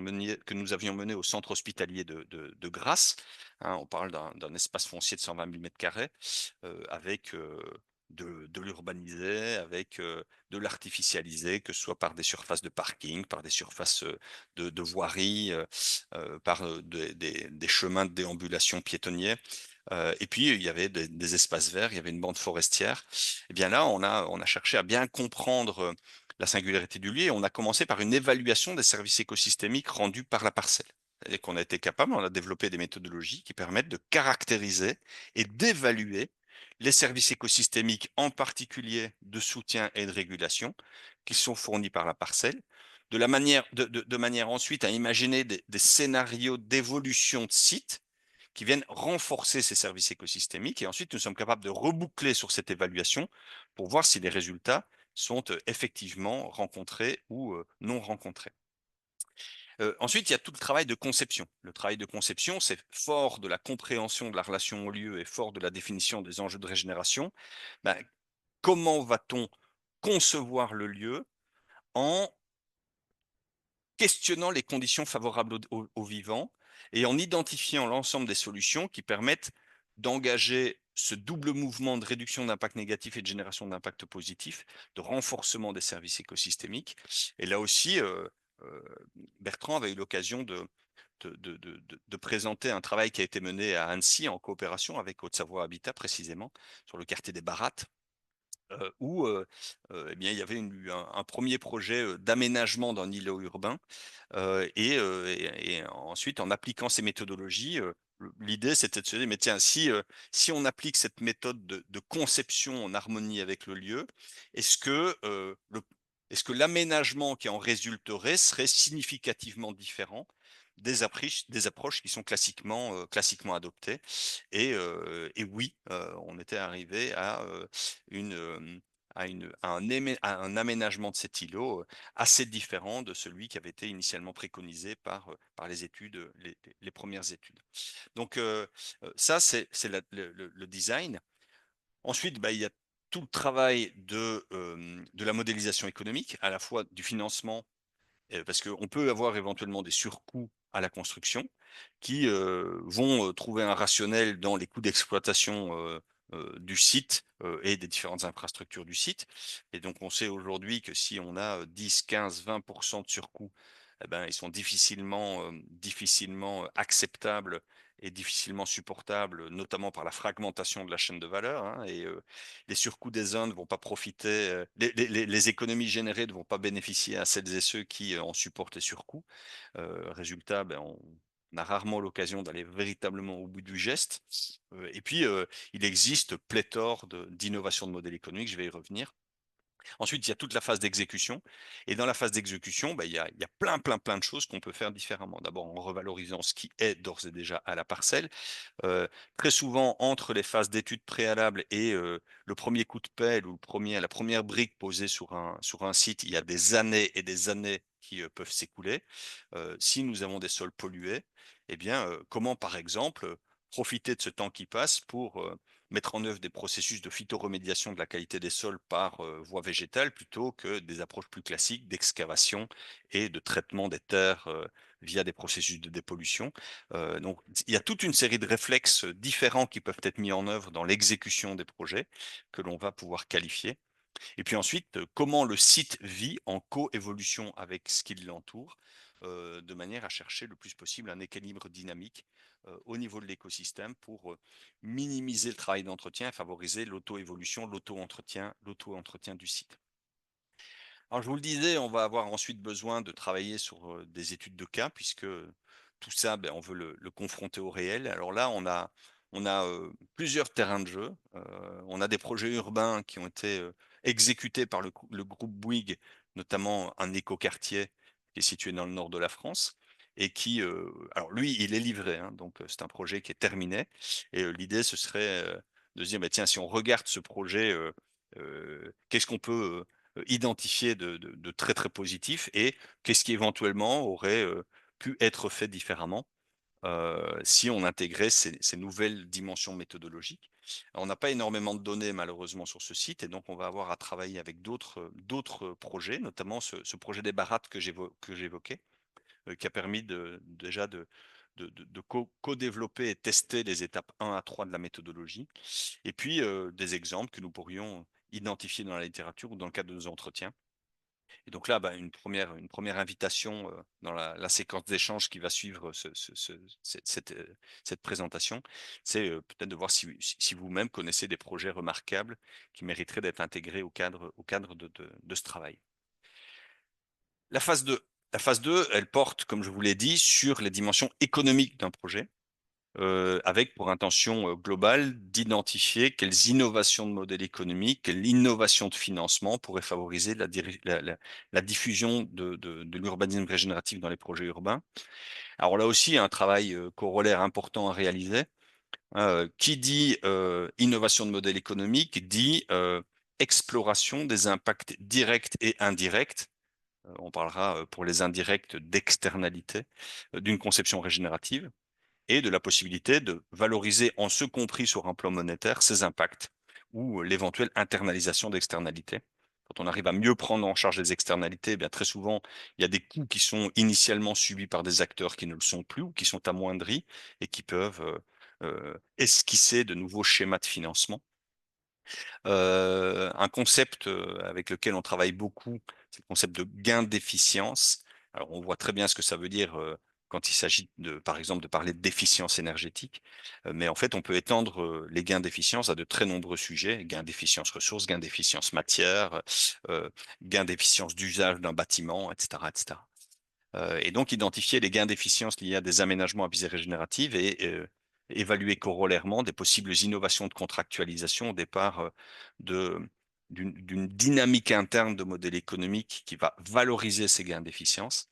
S2: mené au centre hospitalier de Grasse. Hein. On parle d'un espace foncier de 120 000 m2 avec de l'urbaniser, avec de l'artificialiser, que ce soit par des surfaces de parking, par des surfaces de voirie, par des chemins de déambulation piétonniers. Et puis, il y avait des espaces verts, il y avait une bande forestière. Et bien là, on a cherché à bien comprendre la singularité du lieu et on a commencé par une évaluation des services écosystémiques rendus par la parcelle. Et qu'on a été capable, on a développé des méthodologies qui permettent de caractériser et d'évaluer les services écosystémiques, en particulier de soutien et de régulation, qui sont fournis par la parcelle, de manière ensuite à imaginer des scénarios d'évolution de sites qui viennent renforcer ces services écosystémiques. Et ensuite, nous sommes capables de reboucler sur cette évaluation pour voir si les résultats sont effectivement rencontrés ou non rencontrés. Ensuite, il y a tout le travail de conception. Le travail de conception, c'est fort de la compréhension de la relation au lieu et fort de la définition des enjeux de régénération. Ben, comment va-t-on concevoir le lieu en questionnant les conditions favorables aux vivants et en identifiant l'ensemble des solutions qui permettent d'engager ce double mouvement de réduction d'impact négatif et de génération d'impact positif, de renforcement des services écosystémiques. Et là aussi, euh, Bertrand avait eu l'occasion de présenter un travail qui a été mené à Annecy en coopération avec Haute-Savoie Habitat précisément sur le quartier des Barattes, où eh bien, il y avait un premier projet d'aménagement d'un îlot urbain et ensuite, en appliquant ces méthodologies, l'idée, c'était de se dire, mais tiens, si on applique cette méthode de conception en harmonie avec le lieu, est-ce que, est-ce que l'aménagement qui en résulterait serait significativement différent des approches qui sont classiquement adoptées? Et oui, on était arrivé une, euh, à un aménagement de cet îlot assez différent de celui qui avait été initialement préconisé par les études, les premières études. Donc, ça, c'est le design. Ensuite, bah, il y a tout le travail de la modélisation économique, à la fois du financement, parce qu'on peut avoir éventuellement des surcoûts à la construction qui vont trouver un rationnel dans les coûts d'exploitation du site et des différentes infrastructures du site. Et donc, on sait aujourd'hui que si on a 10, 15, 20% de surcoûts, eh ben, ils sont difficilement acceptables et difficilement supportables, notamment par la fragmentation de la chaîne de valeur, hein. Et les surcoûts des uns ne vont pas profiter, les économies générées ne vont pas bénéficier à celles et ceux qui en supportent les surcoûts. Résultat, ben, on a rarement l'occasion d'aller véritablement au bout du geste. Et puis, il existe pléthore d'innovations de modèles économiques, je vais y revenir. Ensuite, il y a toute la phase d'exécution. Et dans la phase d'exécution, ben, il y a plein de choses qu'on peut faire différemment. D'abord, en revalorisant ce qui est d'ores et déjà à la parcelle. Heu, Très souvent, entre les phases d'études préalables et le premier coup de pelle ou la première brique posée sur un site, il y a des années et des années qui, peuvent s'écouler. Si nous avons des sols pollués, eh bien, comment, par exemple, profiter de ce temps qui passe pour, mettre en œuvre des processus de phytoremédiation de la qualité des sols par, voie végétale plutôt que des approches plus classiques d'excavation et de traitement des terres, via des processus de dépollution. Donc, il y a toute une série de réflexes différents qui peuvent être mis en œuvre dans l'exécution des projets que l'on va pouvoir qualifier. Et puis ensuite, comment le site vit en coévolution avec ce qui l'entoure, de manière à chercher le plus possible un équilibre dynamique au niveau de l'écosystème pour minimiser le travail d'entretien et favoriser l'auto-évolution, l'auto-entretien du site. Alors, je vous le disais, on va avoir ensuite besoin de travailler sur des études de cas, puisque tout ça, ben, on veut le confronter au réel. Alors là, on a plusieurs terrains de jeu. On a des projets urbains qui ont été exécutés par le groupe Bouygues, notamment un écoquartier qui est situé dans le nord de la France. Et qui, alors lui, il est livré, hein, donc c'est un projet qui est terminé. Et l'idée, ce serait de se dire, bah, tiens, si on regarde ce projet, qu'est-ce qu'on peut identifié de très positif et qu'est-ce qui éventuellement aurait, pu être fait différemment, si on intégrait ces nouvelles dimensions méthodologiques. Alors, on n'a pas énormément de données malheureusement sur ce site et donc on va avoir à travailler avec d'autres projets, notamment ce projet des barattes que j'évoquais, qui a permis déjà de co-développer et tester les étapes 1 à 3 de la méthodologie et puis, des exemples que nous pourrions identifier dans la littérature ou dans le cadre de nos entretiens. Et donc là, bah, une première invitation, dans la séquence d'échange qui va suivre cette présentation, c'est, peut-être de voir si vous-même connaissez des projets remarquables qui mériteraient d'être intégrés au cadre de ce travail. La phase 2. La phase 2, elle porte, comme je vous l'ai dit, sur les dimensions économiques d'un projet, avec pour intention, globale d'identifier quelles innovations de modèles économiques, quelle innovation de financement pourrait favoriser la diffusion de l'urbanisme régénératif dans les projets urbains. Alors là aussi, il y a un travail, corollaire important à réaliser, hein, qui dit, innovation de modèles économiques dit, exploration des impacts directs et indirects, on parlera, pour les indirects d'externalité, d'une conception régénérative et de la possibilité de valoriser, en ce compris sur un plan monétaire, ces impacts ou l'éventuelle internalisation d'externalités. Quand on arrive à mieux prendre en charge les externalités, eh bien très souvent, il y a des coûts qui sont initialement subis par des acteurs qui ne le sont plus ou qui sont amoindris et qui peuvent, esquisser de nouveaux schémas de financement. Un concept, avec lequel on travaille beaucoup, c'est le concept de gain d'efficience. Alors on voit très bien ce que ça veut dire, quand il s'agit de, par exemple, de parler d'efficience énergétique, mais en fait on peut étendre, les gains d'efficience à de très nombreux sujets. Gain d'efficience ressources, gain d'efficience matière, gain d'efficience d'usage d'un bâtiment, et cetera, et cetera. Et donc identifier les gains d'efficience liés à des aménagements à visée régénérative et évaluer corollairement des possibles innovations de contractualisation au départ, de d'une dynamique interne de modèle économique qui va valoriser ces gains d'efficience.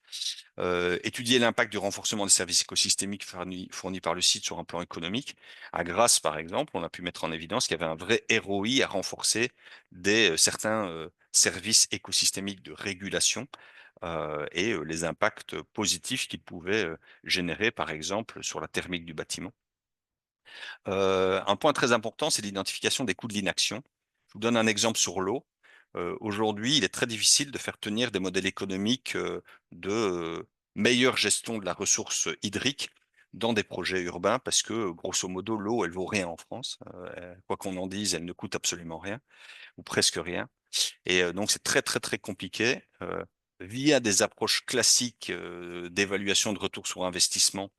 S2: Étudier l'impact du renforcement des services écosystémiques fournis par le site sur un plan économique. À Grasse, par exemple, on a pu mettre en évidence qu'il y avait un vrai ROI à renforcer certains services écosystémiques de régulation et les impacts positifs qu'ils pouvaient générer, par exemple, sur la thermique du bâtiment. Un point très important, c'est l'identification des coûts de l'inaction. Je vous donne un exemple sur l'eau. Aujourd'hui, il est très difficile de faire tenir des modèles économiques de meilleure gestion de la ressource hydrique dans des projets urbains parce que, grosso modo, l'eau, elle vaut rien en France. Quoi qu'on en dise, elle ne coûte absolument rien ou presque rien. Et donc c'est très, très, très compliqué, via des approches classiques, d'évaluation de retour sur investissement,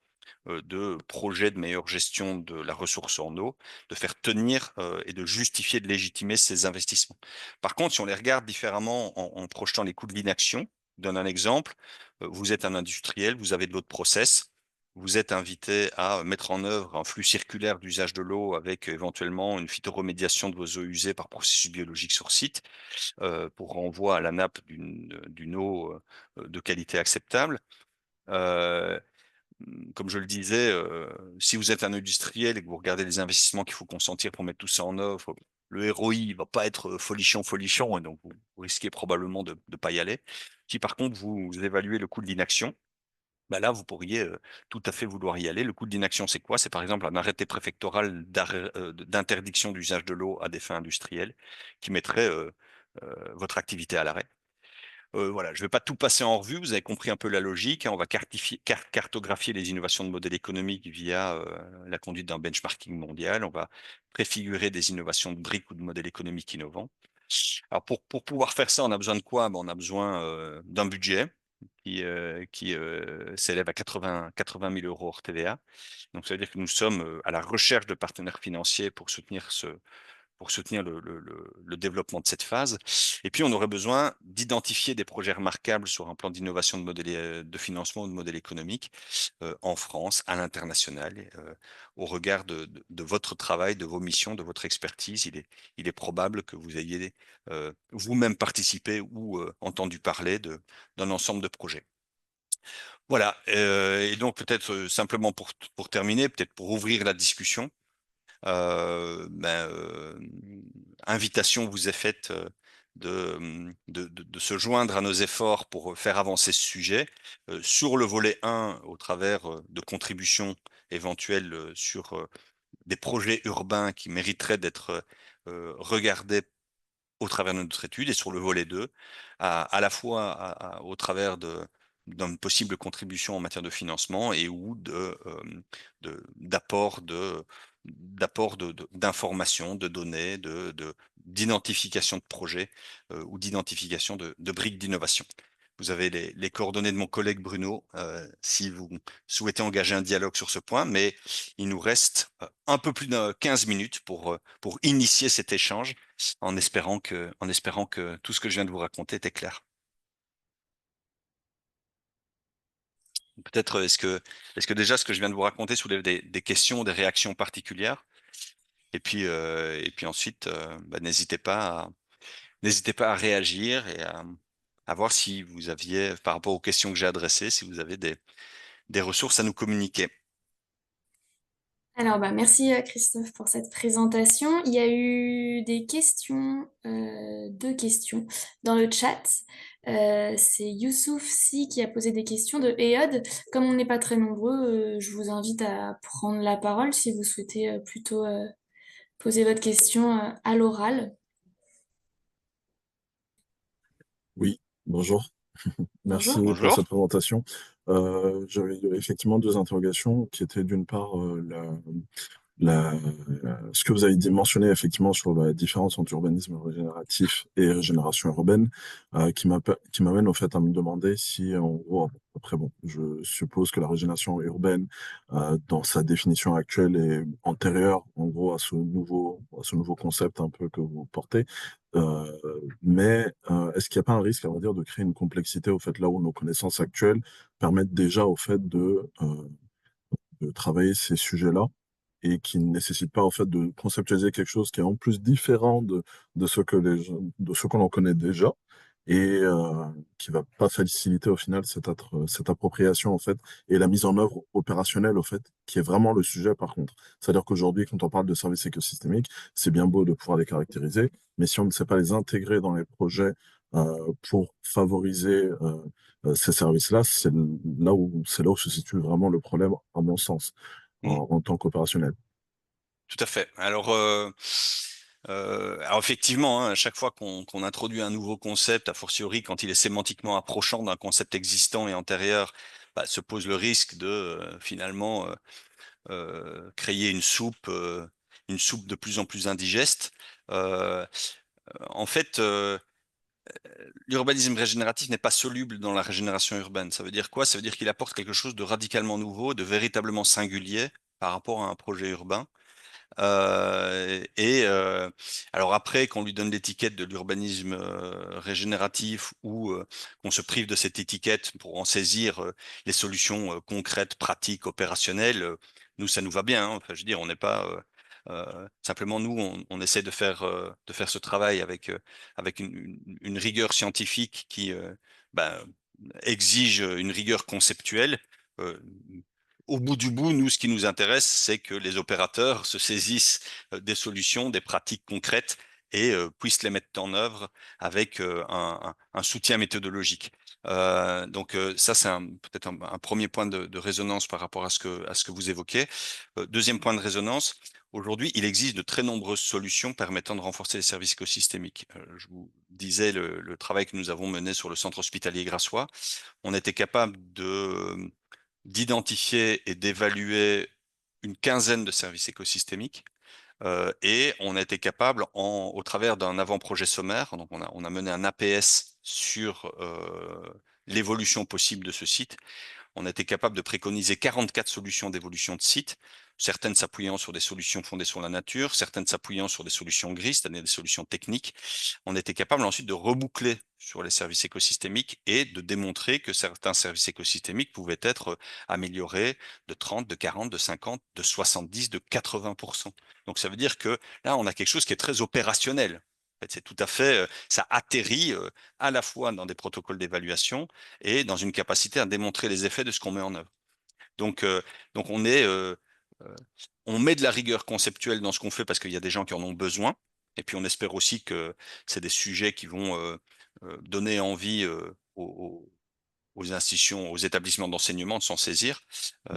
S2: de projets de meilleure gestion de la ressource en eau, de faire tenir, et de justifier, de légitimer ces investissements. Par contre, si on les regarde différemment en projetant les coûts de l'inaction, je donne un exemple, vous êtes un industriel, vous avez de l'eau de process, vous êtes invité à mettre en œuvre un flux circulaire d'usage de l'eau avec éventuellement une phytoremédiation de vos eaux usées par processus biologiques sur site pour renvoi à la nappe d'une eau de qualité acceptable. Euh, Comme je le disais, si vous êtes un industriel et que vous regardez les investissements qu'il faut consentir pour mettre tout ça en œuvre, le ROI va pas être folichon, folichon, et donc vous risquez probablement de ne pas y aller. Si par contre vous évaluez le coût de l'inaction, bah là, vous pourriez tout à fait vouloir y aller. Le coût de l'inaction, c'est quoi? C'est par exemple un arrêté préfectoral d'interdiction d'usage de l'eau à des fins industrielles qui mettrait votre activité à l'arrêt. Voilà, je ne vais pas tout passer en revue, vous avez compris un peu la logique, hein. On va cartographier les innovations de modèles économiques via la conduite d'un benchmarking mondial. On va préfigurer des innovations de briques ou de modèles économiques innovants. Alors pour pouvoir faire ça, on a besoin de quoi? Ben, on a besoin d'un budget qui s'élève à 80 000 euros hors TVA. Donc ça veut dire que nous sommes à la recherche de partenaires financiers pour soutenir le développement de cette phase. Et puis, on aurait besoin d'identifier des projets remarquables sur un plan d'innovation de modèle de financement ou de modèle économique en France, à l'international. Au regard de votre travail, de vos missions, de votre expertise, il est probable que vous ayez vous-même participé ou entendu parler d'un ensemble de projets. Voilà. Et donc, peut-être simplement pour terminer, peut-être pour ouvrir la discussion, ben, invitation vous est faite de se joindre à nos efforts pour faire avancer ce sujet. Sur le volet 1, au travers de contributions éventuelles sur des projets urbains qui mériteraient d'être regardés au travers de notre étude, et sur le volet 2, à la fois au travers d'une possible contribution en matière de financement et ou d'apport d'informations, de données, d'identification de projets ou d'identification de briques d'innovation. Vous avez les coordonnées de mon collègue Bruno si vous souhaitez engager un dialogue sur ce point, mais il nous reste un peu plus de 15 minutes pour initier cet échange en espérant que tout ce que je viens de vous raconter était clair. Peut-être est-ce que déjà ce que je viens de vous raconter soulève des questions, des réactions particulières? Et puis ensuite, bah, n'hésitez pas à réagir et à voir si vous aviez, par rapport aux questions que j'ai adressées, si vous avez des ressources à nous communiquer.
S1: Alors, bah, merci Christophe pour cette présentation. Il y a eu des questions, deux questions dans le chat. C'est Youssouf Si qui a posé des questions de Ehud. Comme on n'est pas très nombreux, je vous invite à prendre la parole si vous souhaitez plutôt poser votre question à l'oral.
S3: Oui, bonjour.
S1: Bonjour.
S3: Merci pour
S2: Bonjour.
S3: cette présentation. J'avais effectivement deux interrogations qui étaient d'une part la- ce que vous avez mentionné effectivement sur la différence entre urbanisme régénératif et régénération urbaine, qui m'amène au fait à me demander si, en gros, après bon, je suppose que la régénération urbaine, dans sa définition actuelle, est antérieure, en gros, à ce nouveau concept un peu que vous portez. Euh, mais est-ce qu'il n'y a pas un risque, à vrai dire, de créer une complexité au fait là où nos connaissances actuelles permettent déjà au fait de travailler ces sujets-là et qui ne nécessite pas en fait de conceptualiser quelque chose qui est en plus différent de ce que de ce qu'on en connaît déjà et qui va pas faciliter au final cette appropriation en fait et la mise en œuvre opérationnelle au fait qui est vraiment le sujet par contre. C'est-à-dire qu'aujourd'hui quand on parle de services écosystémiques, c'est bien beau de pouvoir les caractériser, mais si on ne sait pas les intégrer dans les projets pour favoriser ces services-là, c'est là où se situe vraiment le problème à mon sens
S2: Mmh.
S3: en tant qu'opérationnel.
S2: Tout à fait. Alors effectivement, hein, à chaque fois qu'on introduit un nouveau concept, a fortiori quand il est sémantiquement approchant d'un concept existant et antérieur, bah, se pose le risque de finalement créer une soupe de plus en plus indigeste. Euh, En fait, l'urbanisme régénératif n'est pas soluble dans la régénération urbaine. Ça veut dire quoi? Ça veut dire qu'il apporte quelque chose de radicalement nouveau, de véritablement singulier par rapport à un projet urbain. Alors après, qu'on lui donne l'étiquette de l'urbanisme régénératif ou qu'on se prive de cette étiquette pour en saisir les solutions concrètes, pratiques, opérationnelles, nous, ça nous va bien, hein. Enfin, je veux dire, on n'est pas simplement nous, on essaie de faire ce travail avec une rigueur scientifique qui ben, exige une rigueur conceptuelle. Euh, Au bout du bout, nous, ce qui nous intéresse, c'est que les opérateurs se saisissent des solutions, des pratiques concrètes et puissent les mettre en œuvre avec un soutien méthodologique. Ça, c'est peut-être un premier point de résonance par rapport à ce que vous évoquez. Deuxième point de résonance, aujourd'hui, il existe de très nombreuses solutions permettant de renforcer les services écosystémiques. Je vous disais le travail que nous avons mené sur le centre hospitalier Grassois. On était capable d'identifier et d'évaluer une quinzaine de services écosystémiques. Et on a été capable, au travers d'un avant-projet sommaire, donc on a mené un APS sur l'évolution possible de ce site, on a été capable de préconiser 44 solutions d'évolution de site, certaines s'appuyant sur des solutions fondées sur la nature, certaines s'appuyant sur des solutions grises, c'est-à-dire des solutions techniques. On était capable ensuite de reboucler sur les services écosystémiques et de démontrer que certains services écosystémiques pouvaient être améliorés de 30, de 40, de 50, de 70, de 80%. Donc ça veut dire que là, on a quelque chose qui est très opérationnel. En fait, c'est tout à fait, ça atterrit à la fois dans des protocoles d'évaluation et dans une capacité à démontrer les effets de ce qu'on met en œuvre. Donc, euh, donc euh, on met de la rigueur conceptuelle dans ce qu'on fait parce qu'il y a des gens qui en ont besoin. Et puis on espère aussi que c'est des sujets qui vont donner envie aux institutions, aux établissements d'enseignement de s'en saisir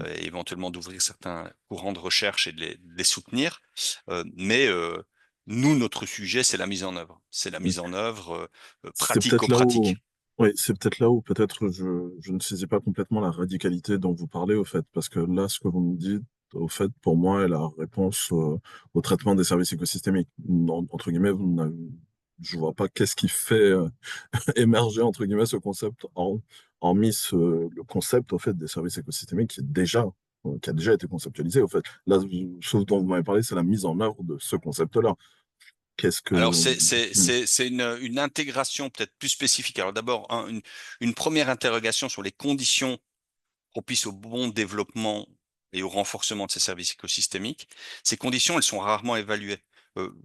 S2: et éventuellement d'ouvrir certains courants de recherche et de les soutenir. Nous, notre sujet, c'est la mise en œuvre. C'est la mise en œuvre
S3: C'est peut-être là où,
S2: pratico-pratique.
S3: oui, c'est peut-être là où peut-être je ne saisis pas complètement la radicalité dont vous parlez au fait, parce que là, ce que vous me dites, au fait, pour moi, est la réponse au traitement des services écosystémiques. Entre guillemets, je vois pas qu'est-ce qui fait émerger entre guillemets ce concept en mis le concept au fait des services écosystémiques qui a déjà été conceptualisé au fait. Là, ce dont vous m'avez parlé, c'est la mise en œuvre de ce concept-là. Qu'est-ce que
S2: Alors,
S3: Hmm.
S2: c'est une intégration peut-être plus spécifique. Alors, d'abord, une première interrogation sur les conditions propices au bon développement et au renforcement de ces services écosystémiques. Ces conditions, elles sont rarement évaluées.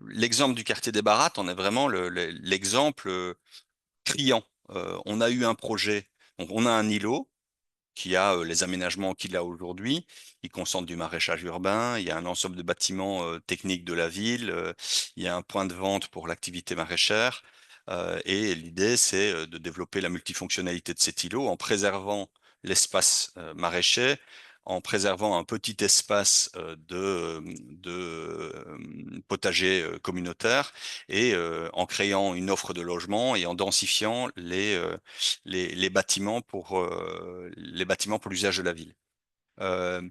S2: L'exemple du quartier des Barattes en est vraiment l'exemple criant. On a eu un projet, donc on a un îlot qui a les aménagements qu'il a aujourd'hui. Il concentre du maraîchage urbain, il y a un ensemble de bâtiments techniques de la ville, il y a un point de vente pour l'activité maraîchère. Et l'idée, c'est de développer la multifonctionnalité de cet îlot en préservant l'espace maraîcher, en préservant un petit espace potager communautaire et en créant une offre de logement et en densifiant les bâtiments pour l'usage de la ville. Euh,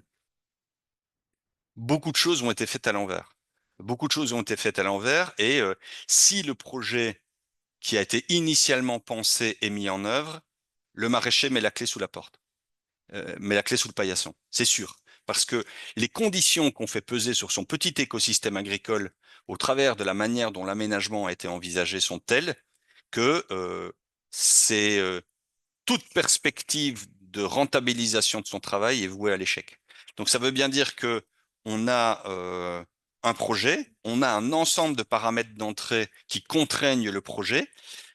S2: Beaucoup de choses ont été faites à l'envers. Beaucoup de choses ont été faites à l'envers et si le projet qui a été initialement pensé et mis en œuvre, le maraîcher met la clé sous la porte, met la clé sous le paillasson, c'est sûr. Parce que les conditions qu'on fait peser sur son petit écosystème agricole au travers de la manière dont l'aménagement a été envisagé sont telles que c'est toute perspective de rentabilisation de son travail est vouée à l'échec. Donc ça veut bien dire que on a un projet, on a un ensemble de paramètres d'entrée qui contraignent le projet,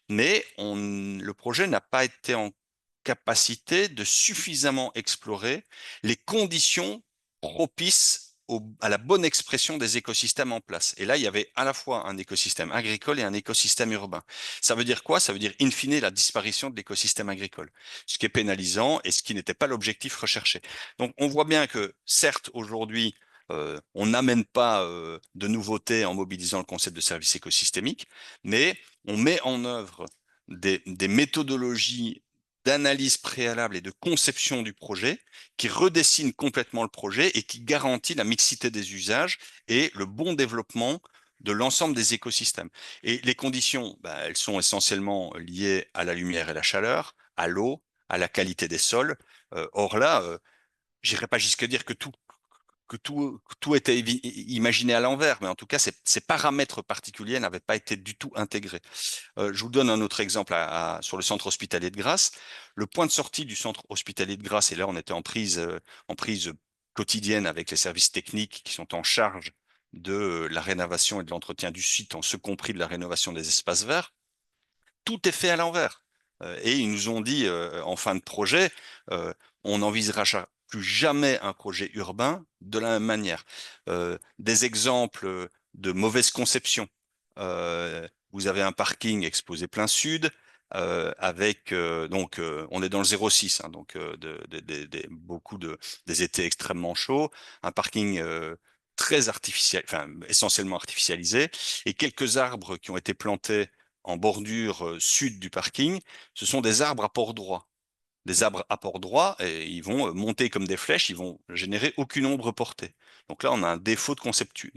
S2: mais le projet n'a pas été en capacité de suffisamment explorer les conditions propices à la bonne expression des écosystèmes en place. Et là, il y avait à la fois un écosystème agricole et un écosystème urbain. Ça veut dire quoi? Ça veut dire, in fine, la disparition de l'écosystème agricole, ce qui est pénalisant et ce qui n'était pas l'objectif recherché. Donc, on voit bien que, certes, aujourd'hui, on n'amène pas de nouveautés en mobilisant le concept de service écosystémique, mais on met en œuvre des méthodologies d'analyse préalable et de conception du projet qui redessinent complètement le projet et qui garantit la mixité des usages et le bon développement de l'ensemble des écosystèmes. Et les conditions, bah, elles sont essentiellement liées à la lumière et la chaleur, à l'eau, à la qualité des sols. Or là, j'irai pas jusqu'à dire que tout était imaginé à l'envers, mais en tout cas, ces paramètres particuliers n'avaient pas été du tout intégrés. Je vous donne un autre exemple sur le centre hospitalier de Grasse. Le point de sortie du centre hospitalier de Grasse, et là on était en prise quotidienne avec les services techniques qui sont en charge de la rénovation et de l'entretien du site, en ce compris de la rénovation des espaces verts, tout est fait à l'envers. Et ils nous ont dit en fin de projet, on n'envisagera plus jamais un projet urbain de la même manière. Des exemples de mauvaise conception. Vous avez un parking exposé plein sud. On est dans le 06, hein, donc beaucoup des étés extrêmement chauds, un parking très artificiel, enfin essentiellement artificialisé, et quelques arbres qui ont été plantés en bordure sud du parking, ce sont des arbres à port droit. Des arbres à port droit, et ils vont monter comme des flèches, ils vont générer aucune ombre portée. Donc là, on a un défaut de conception.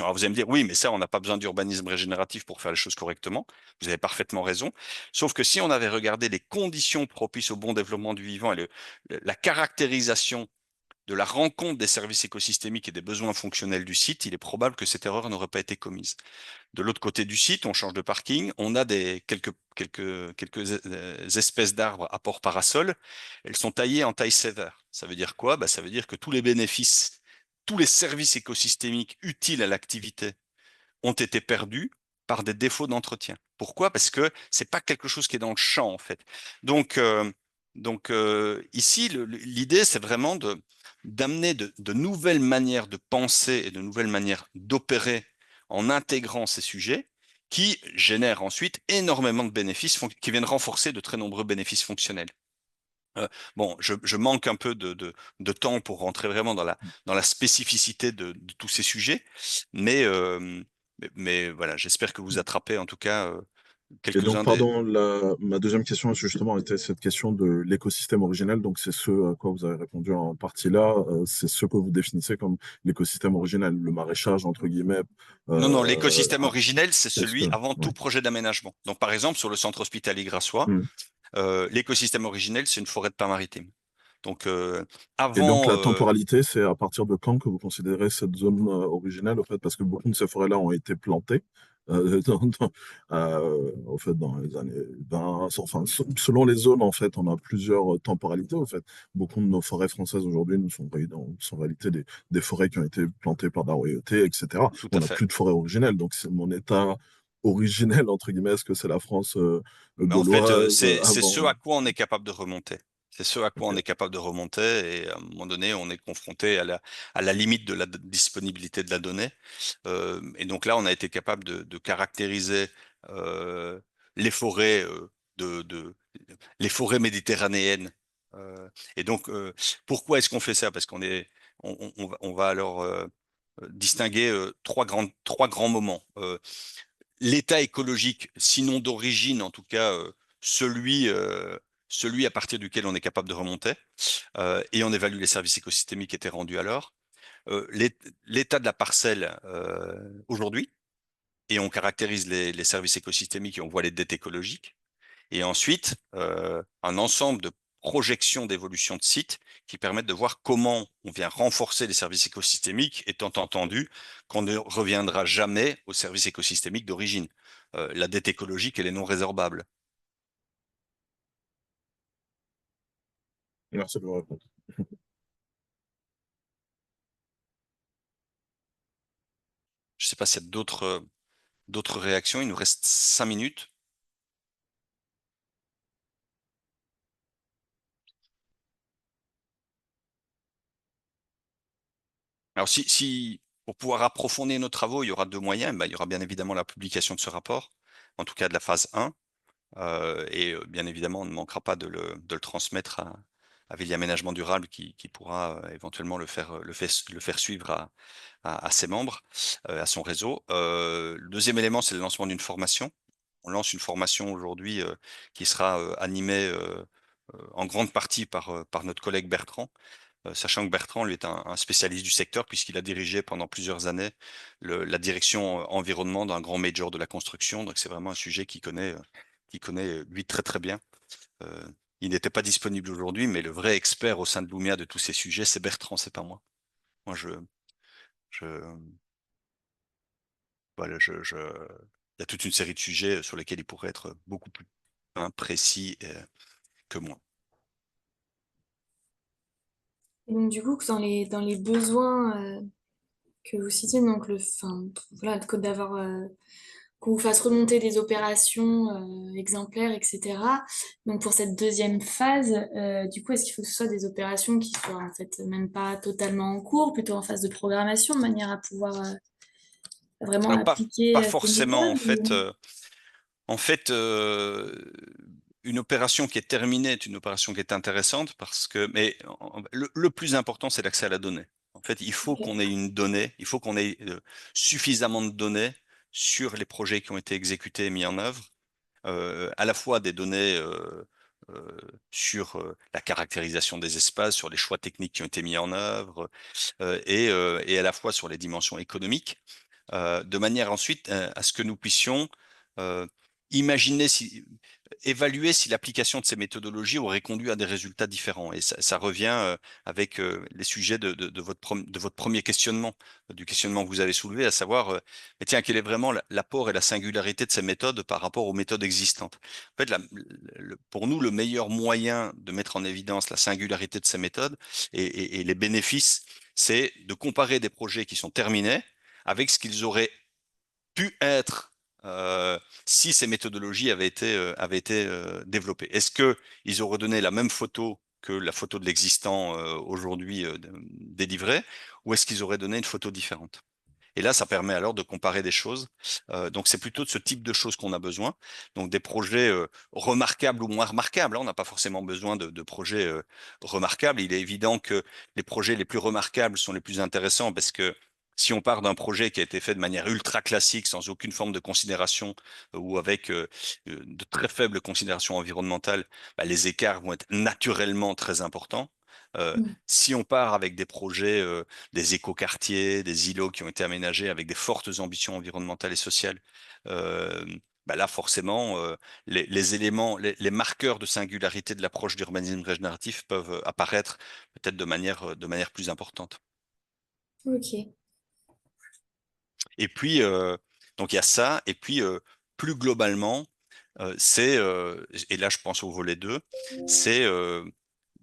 S2: Alors vous allez me dire, oui, mais ça, on n'a pas besoin d'urbanisme régénératif pour faire les choses correctement. Vous avez parfaitement raison. Sauf que si on avait regardé les conditions propices au bon développement du vivant et la caractérisation de la rencontre des services écosystémiques et des besoins fonctionnels du site, il est probable que cette erreur n'aurait pas été commise. De l'autre côté du site, on change de parking, on a quelques espèces d'arbres à port parasol. Elles sont taillées en taille sévère. Ça veut dire quoi? Ça veut dire que tous les bénéfices, tous les services écosystémiques utiles à l'activité ont été perdus par des défauts d'entretien. Pourquoi? Parce que c'est pas quelque chose qui est dans le champ en fait. Donc, ici, l'idée, c'est vraiment d'amener de nouvelles manières de penser et de nouvelles manières d'opérer en intégrant ces sujets qui génèrent ensuite énormément de bénéfices qui viennent renforcer de très nombreux bénéfices fonctionnels. Bon, je manque un peu de temps pour rentrer vraiment dans la spécificité de tous ces sujets, mais, mais voilà, j'espère que vous attrapez en tout cas
S3: Et donc,
S2: quelques-uns des...
S3: pardon, ma deuxième question, justement, était cette question de l'écosystème originel. Donc, c'est ce à quoi vous avez répondu en partie là. C'est ce que vous définissez comme l'écosystème originel, le maraîchage, entre guillemets.
S2: Non, non,
S3: Euh,
S2: l'écosystème
S3: ah,
S2: originel, c'est
S3: est-ce que,
S2: celui avant
S3: ouais.
S2: tout projet d'aménagement. Donc, par exemple, sur le centre hospitalier grassois,
S3: Hmm.
S2: l'écosystème originel, c'est une forêt de pins maritimes. Donc,
S3: Et donc,
S2: avant,
S3: la temporalité, c'est à partir de quand que vous considérez cette zone originelle, au fait, parce que beaucoup de ces forêts-là ont été plantées, au fait, dans les années 20, enfin, selon les zones, en fait, on a plusieurs temporalités, au fait. Beaucoup de nos forêts françaises aujourd'hui ne sont, sont en réalité des forêts qui ont été plantées par la royauté, etc.
S2: tout
S3: On
S2: à
S3: n'a
S2: fait.
S3: plus de forêt originelle, donc c'est mon état originel, entre guillemets, est-ce que c'est la France
S2: Mais en fait,
S3: gauloise
S2: c'est ce
S3: avant?
S2: à quoi on est capable de remonter. C'est ce à quoi on
S3: Ok.
S2: est capable de remonter et à un moment donné, on est confronté à la limite de la disponibilité de la donnée. Et donc là, on a été capable de caractériser euh, les forêts les forêts méditerranéennes Et donc, pourquoi est-ce qu'on fait ça? Parce on va alors distinguer trois grands moments. L'état écologique, sinon d'origine, en tout cas celui, euh, celui à partir duquel on est capable de remonter, et on évalue les services écosystémiques qui étaient rendus alors. L'état de la parcelle aujourd'hui, et on caractérise les services écosystémiques et on voit les dettes écologiques. Et ensuite, un ensemble de projections d'évolution de sites qui permettent de voir comment on vient renforcer les services écosystémiques, étant entendu qu'on ne reviendra jamais aux services écosystémiques d'origine. La dette écologique, elle est non résorbable.
S3: Merci de vous répondre.
S2: Je ne sais pas s'il y a d'autres réactions. Il nous reste 5 minutes. Alors, pour pouvoir approfondir nos travaux, il y aura deux moyens. Ben, il y aura bien évidemment la publication de ce rapport, en tout cas de la phase 1. Bien évidemment, on ne manquera pas de le transmettre à Ville Aménagement Durable qui pourra éventuellement le faire suivre à ses membres, à son réseau. Le deuxième élément, c'est le lancement d'une formation. On lance une formation aujourd'hui qui sera animée en grande partie par notre collègue Bertrand, sachant que Bertrand, lui, est un spécialiste du secteur puisqu'il a dirigé pendant plusieurs années la direction environnement d'un grand major de la construction. Donc, c'est vraiment un sujet qu'il connaît, lui, très, très bien. Euh, il n'était pas disponible aujourd'hui, mais le vrai expert au sein de Lumia de tous ces sujets, c'est Bertrand, c'est pas moi. Moi, je, voilà, il y a toute une série de sujets sur lesquels il pourrait être beaucoup plus précis que moi.
S1: Et donc, du coup, dans les besoins que vous citez, donc enfin, voilà, d'avoir qu'on vous fasse remonter des opérations exemplaires, etc. Donc pour cette deuxième phase, du coup, est-ce qu'il faut que ce soit des opérations qui soient en fait même pas totalement en cours, plutôt en phase de programmation, de manière à pouvoir vraiment
S2: Alors, pas
S1: appliquer ces
S2: forcément,
S1: méthodes
S2: en fait, une opération qui est terminée est une opération qui est intéressante mais le plus important, c'est l'accès à la donnée. En fait, il faut qu'on ait une donnée, il faut qu'on ait suffisamment de données sur les projets qui ont été exécutés et mis en œuvre, à la fois des données euh, sur la caractérisation des espaces, sur les choix techniques qui ont été mis en œuvre, et à la fois sur les dimensions économiques, de manière ensuite à ce que nous puissions euh, imaginer évaluer si l'application de ces méthodologies aurait conduit à des résultats différents. Et ça revient avec les sujets de votre premier questionnement, du questionnement que vous avez soulevé, à savoir, mais tiens, quel est vraiment l'apport et la singularité de ces méthodes par rapport aux méthodes existantes. En fait, pour nous, le meilleur moyen de mettre en évidence la singularité de ces méthodes et les bénéfices, c'est de comparer des projets qui sont terminés avec ce qu'ils auraient pu être si ces méthodologies avaient été développées. Est-ce qu'ils auraient donné la même photo que la photo de l'existant aujourd'hui délivré, ou est-ce qu'ils auraient donné une photo différente? Et là, ça permet alors de comparer des choses. Donc, c'est plutôt de ce type de choses qu'on a besoin. Donc, des projets remarquables ou moins remarquables, hein. On n'a pas forcément besoin de projets remarquables. Il est évident que les projets les plus remarquables sont les plus intéressants parce que si on part d'un projet qui a été fait de manière ultra classique, sans aucune forme de considération ou avec de très faibles considérations environnementales, bah, les écarts vont être naturellement très importants. Si on part avec des projets des écoquartiers, des îlots qui ont été aménagés avec des fortes ambitions environnementales et sociales. Euh, Bah là, forcément, les éléments, les marqueurs de singularité de l'approche d'urbanisme régénératif peuvent apparaître peut-être de manière plus importante.
S1: Ok.
S2: Et puis, donc il y a ça, et puis plus globalement, et là je pense au volet 2, c'est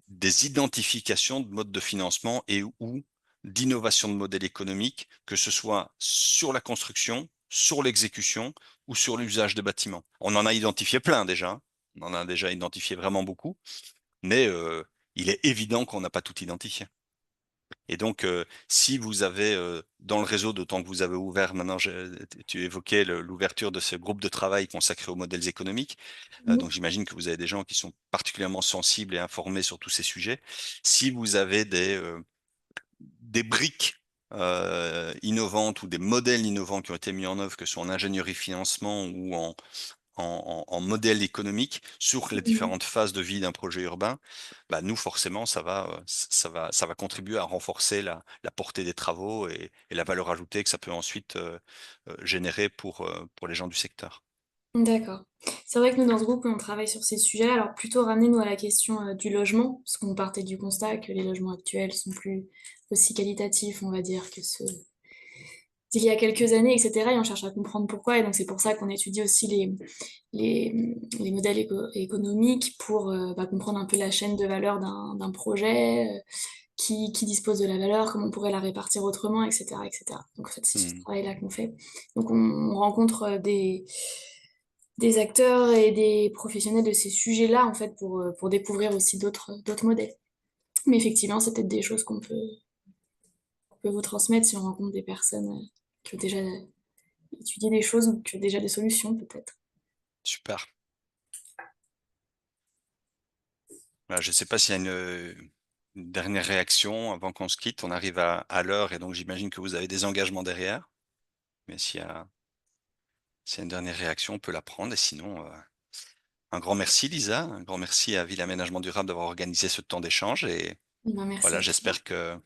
S2: des identifications de modes de financement et ou d'innovation de modèles économiques, que ce soit sur la construction, sur l'exécution ou sur l'usage des bâtiments. On en a identifié plein déjà, hein. On en a déjà identifié vraiment beaucoup, mais il est évident qu'on n'a pas tout identifié. Et donc, si vous avez, dans le réseau, d'autant que vous avez ouvert maintenant, tu évoquais l'ouverture de ce groupe de travail consacré aux modèles économiques, donc
S1: Mmh.
S2: j'imagine que vous avez des gens qui sont particulièrement sensibles et informés sur tous ces sujets. Si vous avez des briques, innovantes ou des modèles innovants qui ont été mis en œuvre, que ce soit en ingénierie financement ou en modèle économique sur les
S1: Mmh.
S2: différentes phases de vie d'un projet urbain, bah, nous forcément ça va contribuer à renforcer la portée des travaux et la valeur ajoutée que ça peut ensuite, générer pour les gens du secteur.
S1: D'accord. C'est vrai que nous, dans ce groupe, on travaille sur ces sujets, alors plutôt ramener, nous, à la question, du logement, parce qu'on partait du constat que les logements actuels sont plus aussi qualitatifs, on va dire, que ceux d'il y a quelques années et cetera et on cherche à comprendre pourquoi et donc c'est pour ça qu'on étudie aussi les modèles économiques pour, bah, comprendre un peu la chaîne de valeur d'un projet, qui dispose de la valeur, comment on pourrait la répartir autrement et cetera et cetera. Donc en fait, c'est ce
S2: Mmh.
S1: travail-là qu'on fait. Donc on rencontre, des acteurs et des professionnels de ces sujets-là, en fait, pour découvrir aussi d'autres modèles. Mais effectivement, c'est peut-être des choses qu'on peut vous transmettre si on rencontre des personnes, qui ont déjà étudié des choses ou qui ont déjà des solutions peut-être.
S2: Super. Voilà, je ne sais pas s'il y a une dernière réaction avant qu'on se quitte. On arrive à l'heure et donc j'imagine que vous avez des engagements derrière, mais s'il y a une dernière réaction, on peut la prendre et sinon, un grand merci Lisa, un grand merci à Ville Aménagement Durable d'avoir organisé ce temps d'échange et
S1: Ben, merci
S2: voilà,
S1: à toi.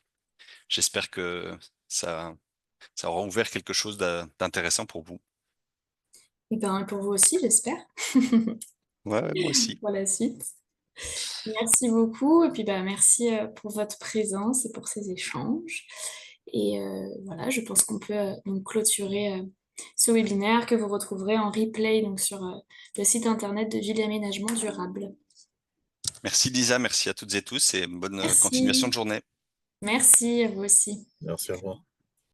S2: j'espère que ça ça aura ouvert quelque chose d'intéressant pour vous.
S1: Et ben, pour vous aussi, j'espère,
S2: Ouais, ouais, moi aussi.
S1: pour la suite. Merci beaucoup et puis, bah, merci, pour votre présence et pour ces échanges et voilà, je pense qu'on peut, donc clôturer, ce webinaire que vous retrouverez en replay donc sur, le site internet de Ville et Aménagement Durable.
S2: Merci Lisa, merci à toutes et tous et bonne, continuation
S1: Merci,
S2: de journée.
S1: merci à vous aussi.
S3: Merci, au revoir.